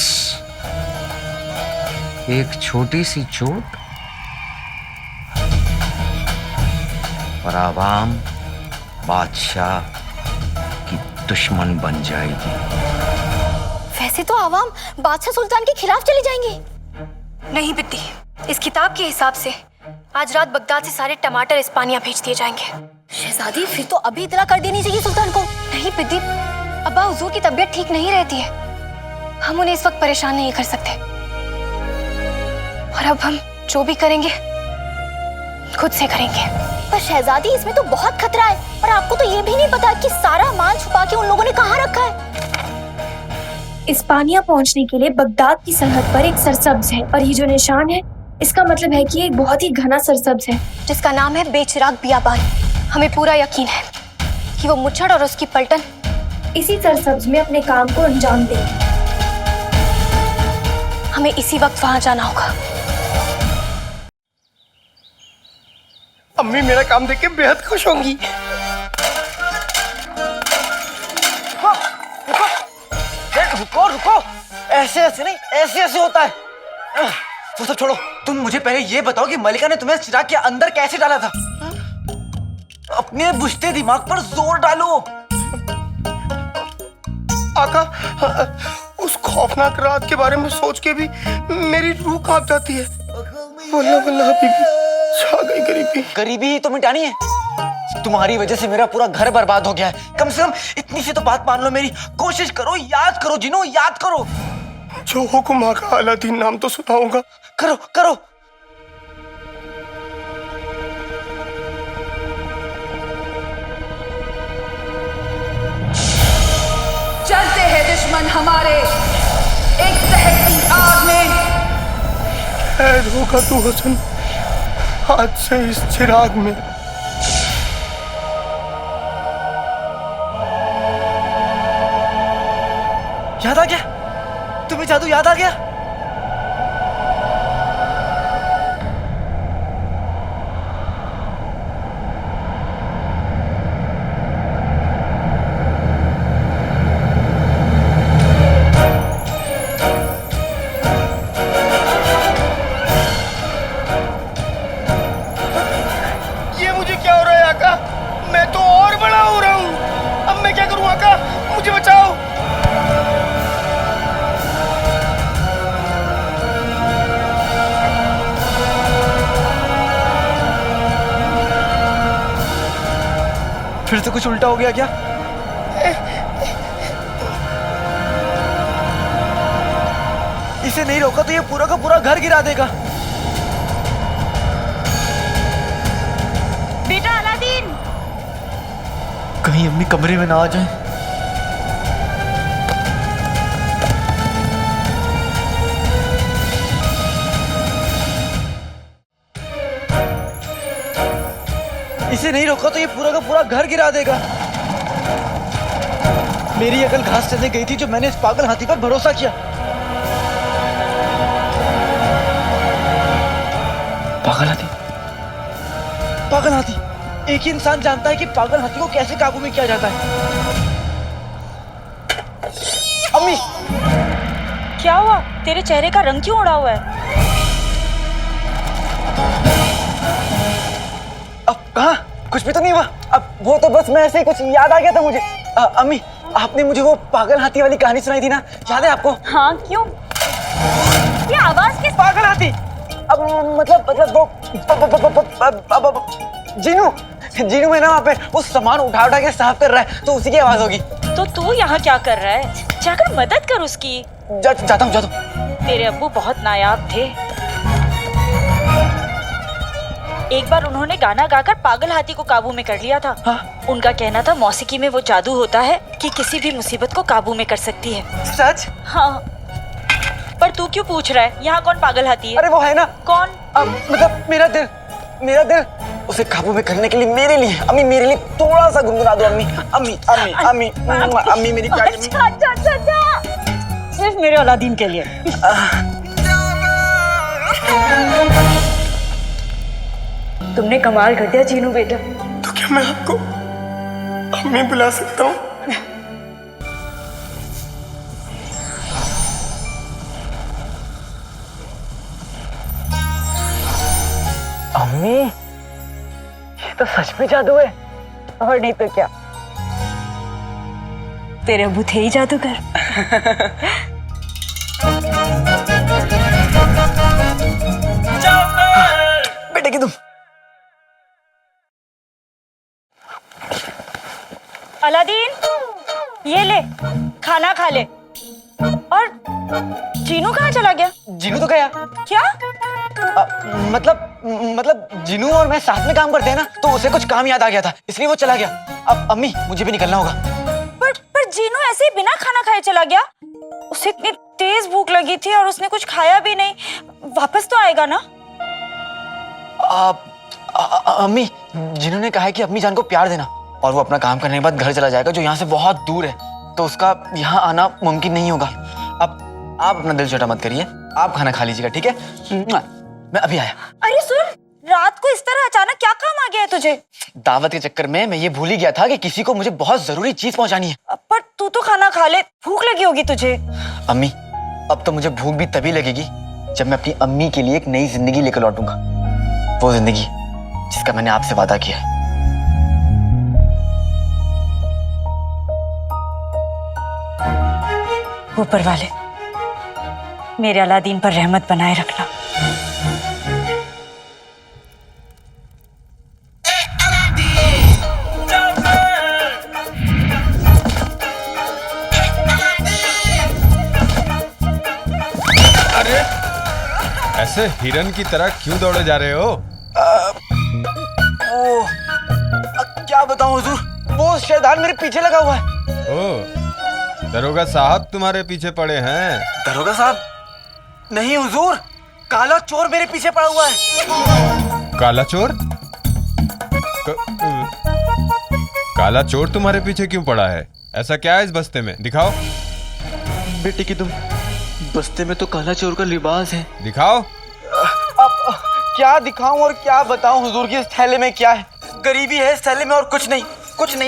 एक छोटी सी चोट और आवाम बादशाह की दुश्मन बन जाएगी। वैसे तो आवाम बादशाह सुल्तान के खिलाफ चली जाएंगी। नहीं बिद्दी, इस किताब के हिसाब से आज रात बगदाद से सारे टमाटर इस्पानिया भेज दिए जाएंगे। शहजादी, फिर तो अभी इतला कर देनी चाहिए सुल्तान को। नहीं बिद्दी, अब्बा हुजूर की तबीयत ठीक नहीं रहती है, हम उन्हें इस वक्त परेशान नहीं कर सकते। और अब हम जो भी करेंगे खुद से करेंगे। पर शहजादी, इसमें तो बहुत खतरा है और आपको तो ये भी नहीं पता कि सारा माल छुपा के उन लोगों ने कहाँ रखा है। इस्पानिया पहुंचने के लिए बगदाद की सरहद पर एक सरसब्ज है और ये जो निशान है इसका मतलब है कि एक बहुत ही घना सरसब्ज है जिसका नाम है बेचिराग बियाबान। हमें पूरा यकीन है कि वो मुच्छड़ और उसकी पलटन इसी सरसब्ज में अपने काम को अंजाम देंगे। हमें इसी वक्त वहां जाना होगा। अम्मी मेरा काम देख के बेहद खुश होंगी। रुको रुको, ऐसे ऐसे नहीं, ऐसे ऐसे होता है। वो सब छोड़ो, तुम मुझे पहले ये बताओ कि मलिका ने तुम्हें चिराग के अंदर कैसे डाला था। अपने बुझते दिमाग पर जोर डालो। आका, उस खौफनाक रात के बारे में सोच के भी मेरी रूह कांप जाती है। वल्लाह वल्लाह हबीबी, छा गई गरीबी। गरीबी ही तो मिटानी है। तुम्हारी वजह से मेरा पूरा घर बर्बाद हो गया है। कम से कम इतनी सी तो बात मान लो मेरी। कोशिश करो, याद करो जिनो, याद करो। जो हुक्म आका, अलादीन नाम तो सुनाऊंगा। करो करो। चलते हैं दुश्मन हमारे एक दहकती आग में। कैद होगा तू हसन आज से इस चिराग में। याद आ गया? तुम्हें जादू याद आ गया? ये मुझे क्या हो रहा है आका? मैं तो और बड़ा हो रहा हूँ। अब मैं क्या करूँ आका? मुझे बचाओ। फिर से कुछ उल्टा हो गया क्या? इसे नहीं रोका तो ये पूरा का पूरा घर गिरा देगा। बेटा अलादीन, कहीं अम्मी कमरे में ना आ जाए। इसे नहीं रोका तो ये पूरा का पूरा घर गिरा देगा। मेरी अकल घास चलने गई थी जो मैंने इस पागल हाथी पर भरोसा किया। पागल हाथी, पागल हाथी। एक ही इंसान जानता है कि पागल हाथी को कैसे काबू में किया जाता है। अम्मी, क्या हुआ? तेरे चेहरे का रंग क्यों उड़ा हुआ है? अब कहाँ? कुछ भी तो नहीं हुआ। अब वो तो बस मैं ऐसे ही कुछ याद आ गया था मुझे। अम्मी, आपने मुझे वो पागल हाथी वाली कहानी सुनाई थी ना, याद है आपको? हाँ, क्यों? ये आवाज किस? पागल हाथी। अब मतलब वो जीनू है ना वहाँ पे, वो सामान उठा के साफ कर रहा है, तो उसी की आवाज होगी। तो तू यहाँ क्या कर रहा है? जाकर मदद कर उसकी। जाता हूँ। तेरे अब्बू बहुत नायाब थे। एक बार उन्होंने गाना गाकर पागल हाथी को काबू में कर लिया था। हाँ? उनका कहना था मौसीकी में वो जादू होता है कि किसी भी मुसीबत को काबू में कर सकती है। सच? हाँ। पर तू क्यों पूछ रहा है? यहाँ कौन पागल हाथी है? अरे वो है ना। कौन? मतलब मेरा दिल उसे काबू में करने के लिए मेरे लिए थोड़ा सा गुनगुना दो अम्मी मेरी प्यारी। अच्छा। सिर्फ मेरे अलादीन के लिए। तुमने कमाल कर दिया जीनू बेटा। तो क्या मैं आपको अम्मी बुला सकता हूँ? अम्मी, ये तो सच में जादू है। और नहीं तो क्या, तेरे अब्बू थे ही जादूगर। बेटे की तुम। अलादीन, ये ले, खाना खा ले। और जीनू कहाँ चला गया? जीनू तो गया। क्या? मतलब जीनू और मैं साथ में काम करते हैं ना, तो उसे कुछ काम याद आ गया था, इसलिए वो चला गया। अब अम्मी, मुझे भी निकलना होगा। पर जीनू ऐसे ही बिना खाना खाए चला गया। उसे इतनी तेज भूख लगी थी और उसने कुछ खाया भी नहीं। वापस तो आएगा ना? अम्मी, जीनू ने कहा है कि अम्मी जान को प्यार देना, और वो अपना काम करने के बाद घर चला जाएगा, जो यहाँ से बहुत दूर है, तो उसका यहाँ आना मुमकिन नहीं होगा। अब आप अपना दिल छोटा मत करिए, आप खाना खा लीजिएगा, ठीक है? मैं अभी आया। अरे सुन, रात को इस तरह अचानक क्या काम आ गया है तुझे? दावत के चक्कर में मैं ये भूल ही गया था कि किसी को मुझे बहुत जरूरी चीज पहुंचानी है। पर तू तो खाना खा ले, भूख लगी होगी तुझे। अम्मी, अब तो मुझे भूख भी तभी लगेगी जब मैं अपनी अम्मी के लिए एक नई जिंदगी लेकर लौटूंगा, वो जिंदगी जिसका मैंने आपसे वादा किया है। ऊपर वाले मेरे अलादीन पर रहमत बनाए रखना। अरे ऐसे हिरन की तरह क्यों दौड़े जा रहे हो? क्या बताऊं हुजूर, वो शैतान मेरे पीछे लगा हुआ है। ओ, दरोगा साहब तुम्हारे पीछे पड़े हैं? दरोगा साहब? नहीं हुजूर, काला चोर मेरे पीछे पड़ा हुआ है। काला चोर? काला चोर तुम्हारे पीछे क्यों पड़ा है? ऐसा क्या है इस बस्ते में? दिखाओ। बेटे की तुम, बस्ते में तो काला चोर का लिबास है। दिखाओ। अब क्या दिखाऊं और क्या बताऊं हुजूर की इस थैले में क्या है? गरीबी है इस थैले में और कुछ नहीं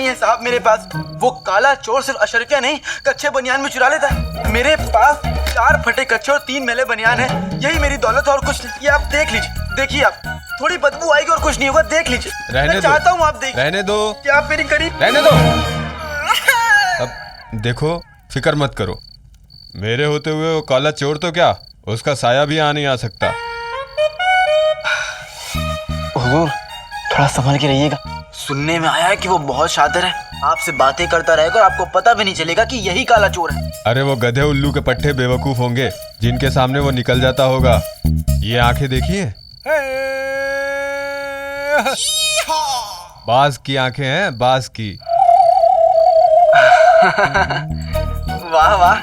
है साहब मेरे पास। वो काला चोर सिर्फ अशरफिया नहीं, कच्चे बनियान में चुरा लेता है। मेरे पास 4 फटे कच्चे और 3 मैले बनियान है, यही मेरी दौलत है और कुछ नहीं। ये आप देख लीजिए, देखिए आप, थोड़ी बदबू आएगी और कुछ नहीं होगा, देख लीजिए। मैं चाहता हूँ आप देखिए। रहने दो। क्या आप मेरी गरीब? रहने दो। अब देखो, फिक्र मत करो, मेरे होते हुए वो काला चोर तो क्या, उसका साया भी यहाँ नहीं आ सकता। हुजूर, थोड़ा संभल के रहिएगा। सुनने में आया है कि वो बहुत शातिर है, आपसे बातें करता रहेगा और आपको पता भी नहीं चलेगा कि यही काला चोर है। अरे वो गधे उल्लू के पट्टे बेवकूफ होंगे जिनके सामने वो निकल जाता होगा। ये आंखें देखिए, बाज की आंखें हैं, बाज की। वाह वाह,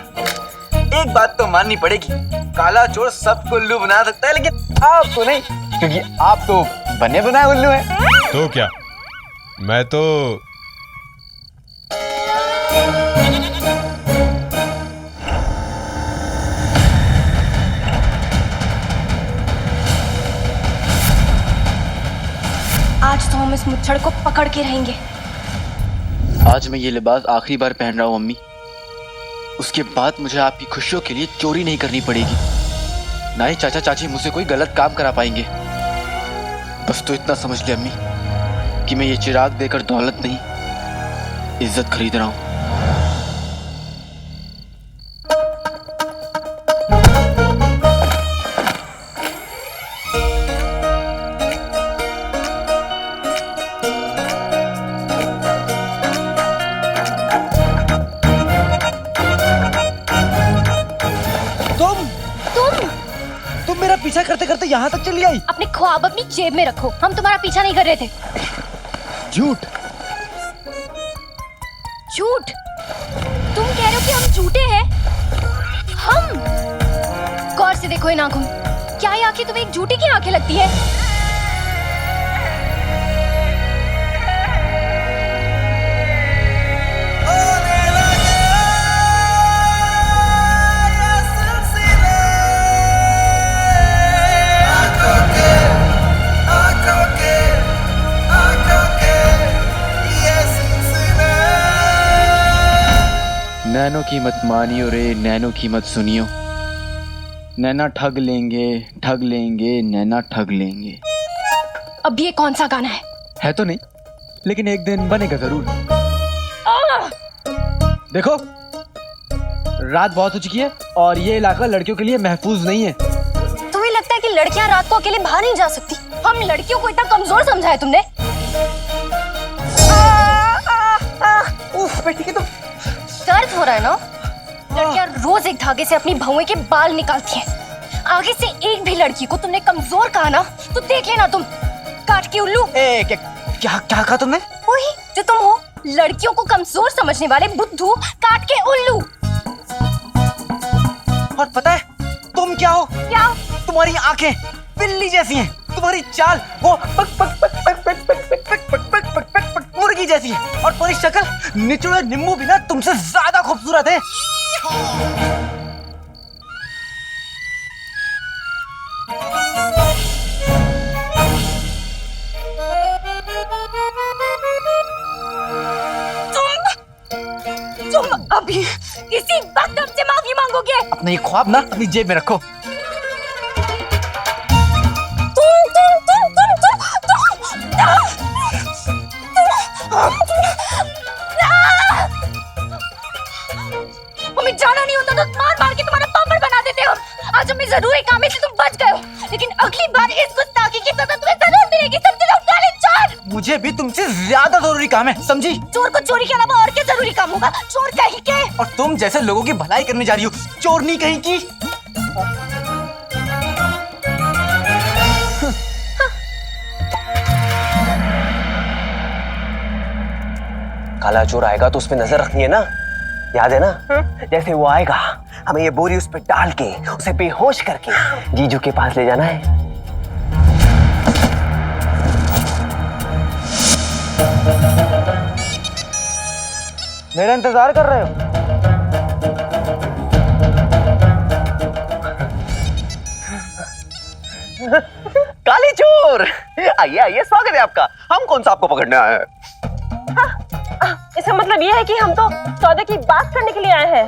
एक बात तो माननी पड़ेगी, काला चोर सबको उल्लू बना सकता है, लेकिन आप तो नहीं, क्योंकि आप तो बने बनाए उल्लू हैं। तो क्या, मैं तो आज तो हम इस मुच्छड़ को पकड़ के रहेंगे। आज मैं ये लिबास आखिरी बार पहन रहा हूँ अम्मी, उसके बाद मुझे आपकी खुशियों के लिए चोरी नहीं करनी पड़ेगी, ना ही चाचा चाची मुझसे कोई गलत काम करा पाएंगे। बस तो इतना समझ ले अम्मी, कि मैं ये चिराग देकर दौलत नहीं, इज्जत खरीद रहा हूं। तुम मेरा पीछा करते करते यहाँ तक चली आई। अपने ख्वाब अपनी जेब में रखो, हम तुम्हारा पीछा नहीं कर रहे थे। झूठ। झूठ? तुम कह रहे हो कि हम झूठे हैं? हम? गौर से देखो इन आंखों में, क्या ये आंखें तुम्हें एक झूठी की आंखें लगती है? नैनो की मत मानियो रे, नैनो की मत सुनियो। नैना ठग लेंगे नैना ठग लेंगे। अब ये कौन सा गाना है तो नहीं, लेकिन एक दिन बनेगा जरूर। देखो, रात बहुत हो चुकी है और ये इलाका लड़कियों के लिए महफूज नहीं है। तुम्हें लगता है कि लड़कियां रात को अकेले बाहर नहीं जा सकती? हम लड़कियों को इतना कमजोर समझा है तुमने? बेटी की तो दर्द हो रहा है ना? लड़कियां रोज एक धागे से अपनी भौएं के बाल निकालती हैं। आगे से एक भी लड़की को तुमने कमजोर कहा ना तो देख लेना तुम, काट के उल्लू। क्या कहा तुमने? वही जो तुम हो, लड़कियों को कमजोर समझने वाले बुद्धू, काट के उल्लू। और पता है तुम क्या हो? क्या? तुम्हारी आंखें बिल्ली जैसी हैं, तुम्हारी चाल वो पक पक पक पक पक पक पक पक पक पक पक पक पक मुर्गी जैसी है, और तुम्हारी शक्ल निचुड़े नींबू भी ना तुमसे ज्यादा खूबसूरत है। तुम अभी इसी वक्त हमसे माफी मांगोगे? अपना ये ख्वाब ना अपनी जेब में रखो। हमें जाना नहीं होता तो मार मार के तुम्हारा पापड़ बना देते हम। आज हमें जरूरी काम है इसलिए तुम बच गए हो, लेकिन अगली बार इस गुस्ताखी की सजा तुम्हें जरूर मिलेगी। समझे लोग? काले चोर! मुझे भी तुमसे ज्यादा जरूरी काम है, समझी? चोर को चोरी के अलावा और क्या जरूरी काम होगा? चोर कहीं के। और तुम जैसे लोगों की भलाई करने जा रही हो, चोरनी कहीं की। काला चोर आएगा तो उस पे नजर रखनी है ना, याद है ना? जैसे वो आएगा हमें ये बोरी उस पे डाल के उसे बेहोश करके जीजू के पास ले जाना है। मेरा इंतजार कर रहे हो? काले चोर, आइए आइए, स्वागत है आपका। हम कौन सा आपको पकड़ने आए हैं? इसका मतलब ये है कि हम तो सौदे की बात करने के लिए आए हैं।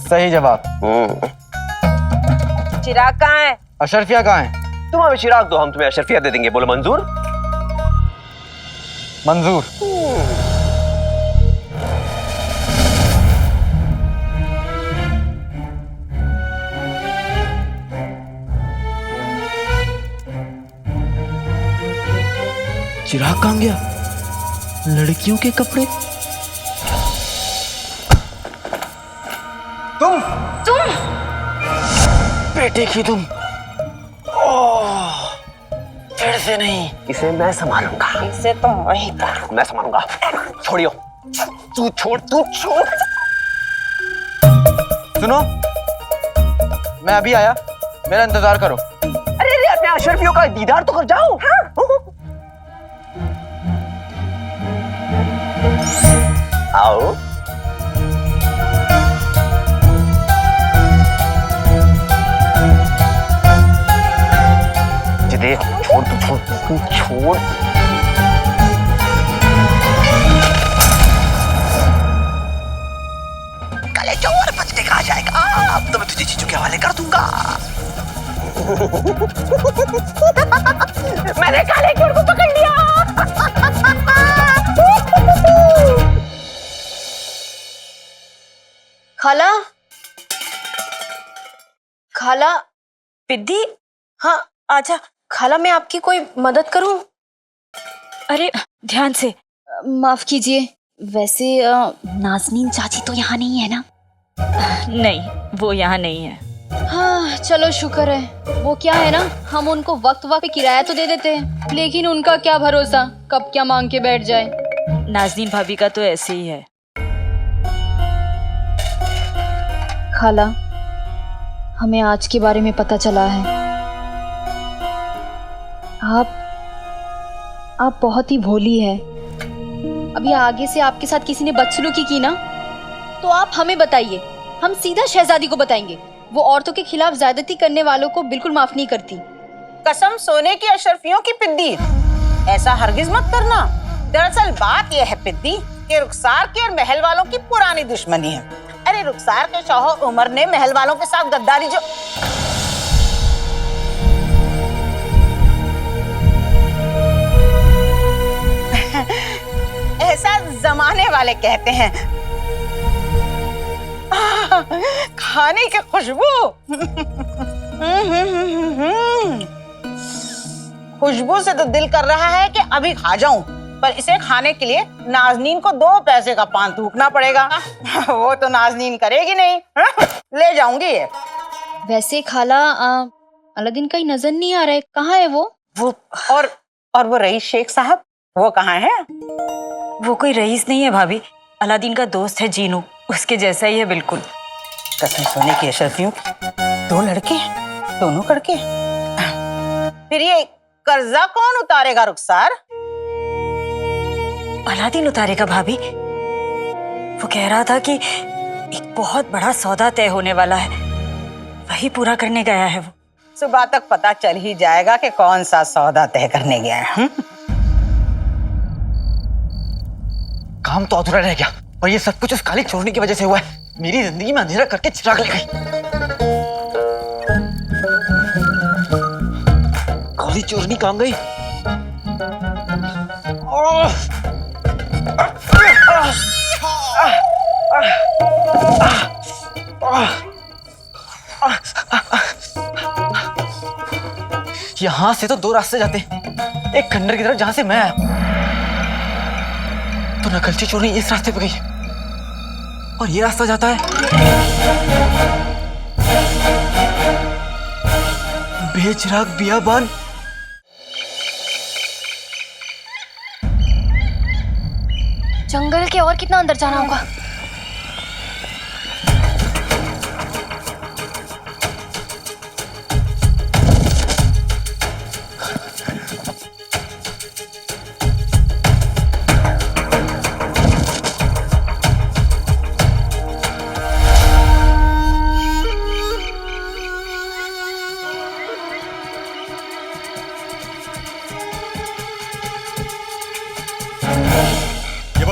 सही जवाब। चिराग कहाँ है? अशरफिया कहाँ है? तुम हमें चिराग दो, हम तुम्हें अशरफिया दे देंगे। बोलो मंजूर? मंजूर। चिराग कहाँ गया? लड़कियों के कपड़े। तुम बेटे की तुम। फिर से नहीं, इसे मैं संभालूंगा। इसे तो मैं संभालूंगा। छोड़ियो। तू छोड़। सुनो, मैं अभी आया, मेरा इंतजार करो। अरे अपने अशरफियों का दीदार तो कर जाओ। आओ। देख, छोड़। काले चोर बचने का आ जाएगा। अब तो मैं तुझे जीजू के हवाले कर दूंगा। मैंने काले चोर को पकड़ लिया। खाला, खाला। पिद्दी, हाँ आजा। खाला, मैं आपकी कोई मदद करूं? अरे ध्यान से। माफ कीजिए, वैसे नाज़नीन चाची तो यहाँ नहीं है ना? नहीं, वो यहाँ नहीं है। हाँ चलो शुक्र है। वो क्या है ना, हम उनको वक्त वक्त पे किराया तो दे देते हैं, लेकिन उनका क्या भरोसा कब क्या मांग के बैठ जाए। नाज़नीन भाभी का तो ऐसे ही है। खाला, हमें आज के बारे में पता चला है। आप बहुत ही भोली है। अभी आगे से आपके साथ किसी ने बदसलूकी की ना, तो आप हमें बताइए, हम सीधा शहजादी को बताएंगे। वो औरतों के खिलाफ ज्यादती करने वालों को बिल्कुल माफ नहीं करती। कसम सोने की अशरफियों की पिद्दी, ऐसा हरगिज मत करना। दरअसल बात यह है पिद्दी कि रुखसार की और महल वालों की पुरानी दुश्मनी है। अरे रुखसार के शौहर उमर ने महल वालों के साथ गद्दारी जो ऐसा जमाने वाले कहते हैं। खाने की खुशबू खुशबू से तो दिल कर रहा है कि अभी खा जाऊं, पर इसे खाने के लिए नाज़नीन को 2 पैसे का पान थूकना पड़ेगा। वो तो नाज़नीन करेगी नहीं। ले जाऊंगी ये। वैसे खाला, अलादीन का ही नजर नहीं आ रहा है, कहाँ है वो? और वो रईस शेख साहब, वो कहाँ है? वो कोई रईस नहीं है भाभी, अलादीन का दोस्त है जीनू, उसके जैसा ही है बिल्कुल। कसम सोने की अशरफियों, 2 लड़के, दोनों लड़के। फिर ये कर्जा कौन उतारेगा रुखसार? अलादीन उतारेगा भाभी। वो कह रहा था कि एक बहुत बड़ा सौदा तय होने वाला है, वही पूरा करने गया है वो। सुबह तक पता चल ही जाएगा कि कौन सा सौदा तय करने गया है। काम तो अधूरा रह गया, और ये सब कुछ उस काली चोरनी की वजह से हुआ है। मेरी जिंदगी में अंधेरा करके चिराग ले गई। काली चोरनी कहाँ गई? यहाँ से तो 2 रास्ते जाते हैं। एक खंडर की तरफ जहां से मैं आया, तो नकलची चोरनी इस रास्ते पे गई, और ये रास्ता जाता है बेचिराग बियाबान। जंगल के और कितना अंदर जाना होगा?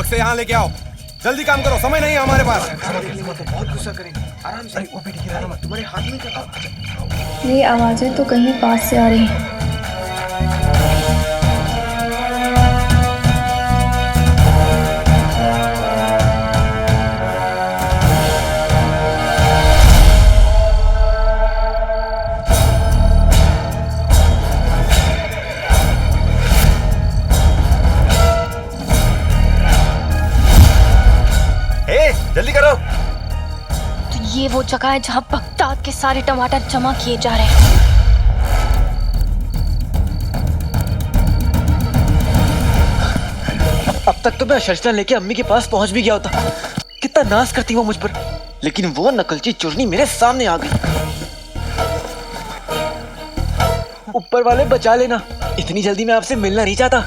से यहाँ लेके आओ, जल्दी काम करो, समय नहीं है हमारे पास। बहुत गुस्सा करेंगे, आराम से। वो बेटी गिराना मत, तुम्हारे हाथ में क्या? ये आवाजें तो कहीं पास से आ रही हैं। जल्दी करो। तो ये वो जगह है जहां बगदाद के सारे टमाटर जमा किए जा रहे हैं। अब तक तो मैं शर्षना लेके अम्मी के पास पहुंच भी गया होता। कितना नाज करती वो मुझ पर, लेकिन वो नकलची चुरनी मेरे सामने आ गई। ऊपर वाले बचा लेना, इतनी जल्दी मैं आपसे मिलना नहीं चाहता।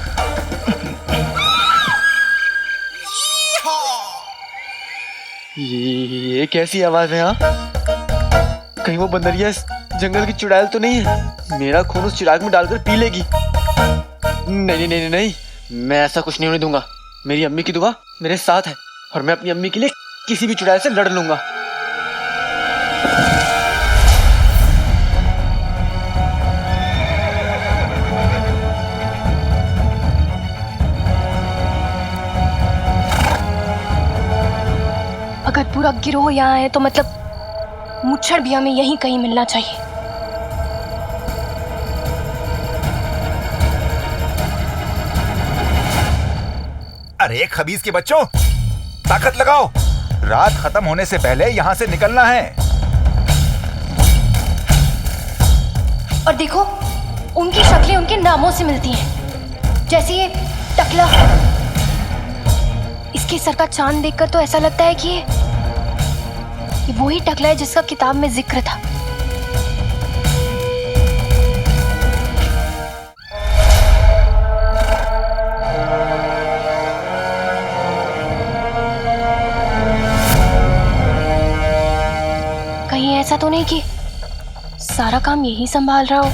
ये कैसी आवाज है? हाँ, कहीं वो बंदरिया इस जंगल की चुड़ैल तो नहीं है? मेरा खून उस चिराग में डालकर पी लेगी। नहीं नहीं नहीं नहीं, मैं ऐसा कुछ नहीं होने दूंगा। मेरी अम्मी की दुआ मेरे साथ है, और मैं अपनी अम्मी के लिए किसी भी चुड़ैल से लड़ लूंगा। अगर पूरा गिरोह यहाँ है तो मतलब मुच्छड़ भी हमें यहीं कहीं मिलना चाहिए। अरे खबीज के बच्चों, ताकत लगाओ, रात खत्म होने से पहले यहाँ से निकलना है। और देखो, उनकी शक्लें उनके नामों से मिलती हैं। जैसे ये टकला, इसके सर का चांद देखकर तो ऐसा लगता है कि ये वही टकला है जिसका किताब में जिक्र था। कहीं ऐसा तो नहीं कि सारा काम यही संभाल रहा हो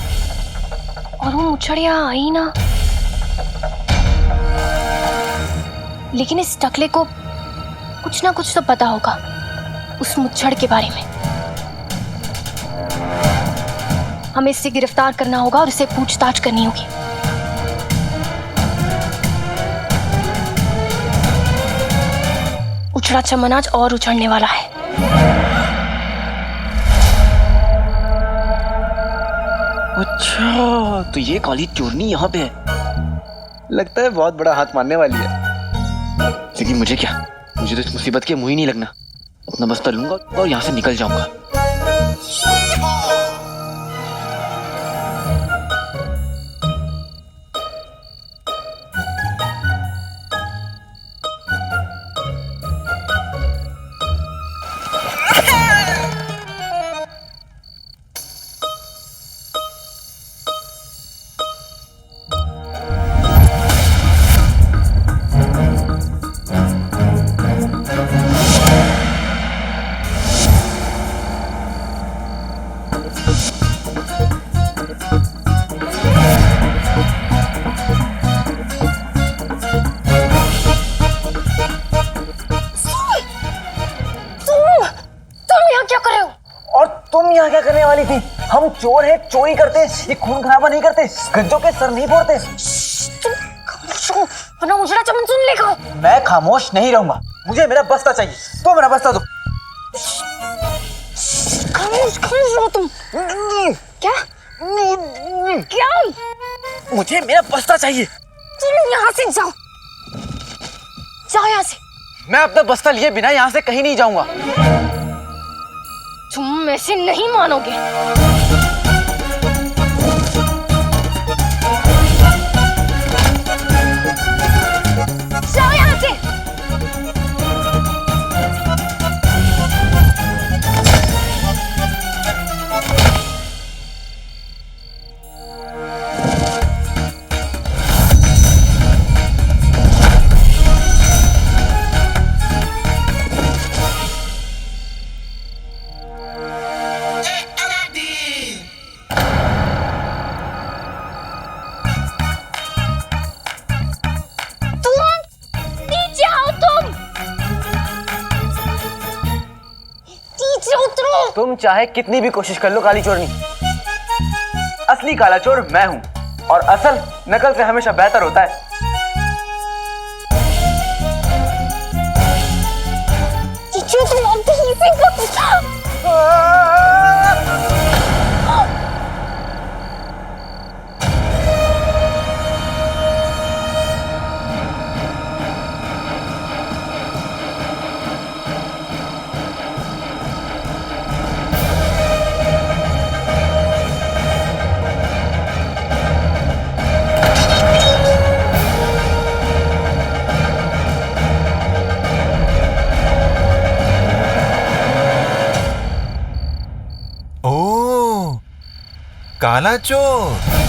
और वो मुच्छड़ यहाँ आई ना। लेकिन इस टकले को कुछ ना कुछ तो पता होगा उस मुच्छड़ के बारे में। हमें इससे गिरफ्तार करना होगा और इससे पूछताछ करनी होगी। उछड़ा चमन आज और उछड़ने वाला है। अच्छा, तो ये काली चोरनी यहाँ पे है। लगता है बहुत बड़ा हाथ मारने वाली है। लेकिन मुझे क्या, मुझे तो इस मुसीबत के मुंह ही नहीं लगना। अपना बस्ता लूंगा और यहाँ से निकल जाऊंगा। तुम यहाँ क्या करने वाली थी? हम चोर हैं, चोरी करते हैं, ये खून खराबा नहीं करते, गज्जों के सर नहीं फोड़ते। वरना उछड़ा चमन सुन लेगा। मैं खामोश नहीं रहूंगा, मुझे मेरा बस्ता चाहिए। तो मेरा बस्ता दो। खामोश रहो तुम। क्या? क्या? मुझे मेरा बस्ता चाहिए। तुम यहाँ से जाओ, जाओ यहाँ से। मैं अपना बस्ता लिए बिना यहाँ से कहीं नहीं जाऊंगा। तुम ऐसे नहीं मानोगे। जाओ यहाँ से। तुम चाहे कितनी भी कोशिश कर लो काली चोरनी, असली काला चोर मैं हूं और असल नकल से हमेशा बेहतर होता है। तुम अभी से काला चोर।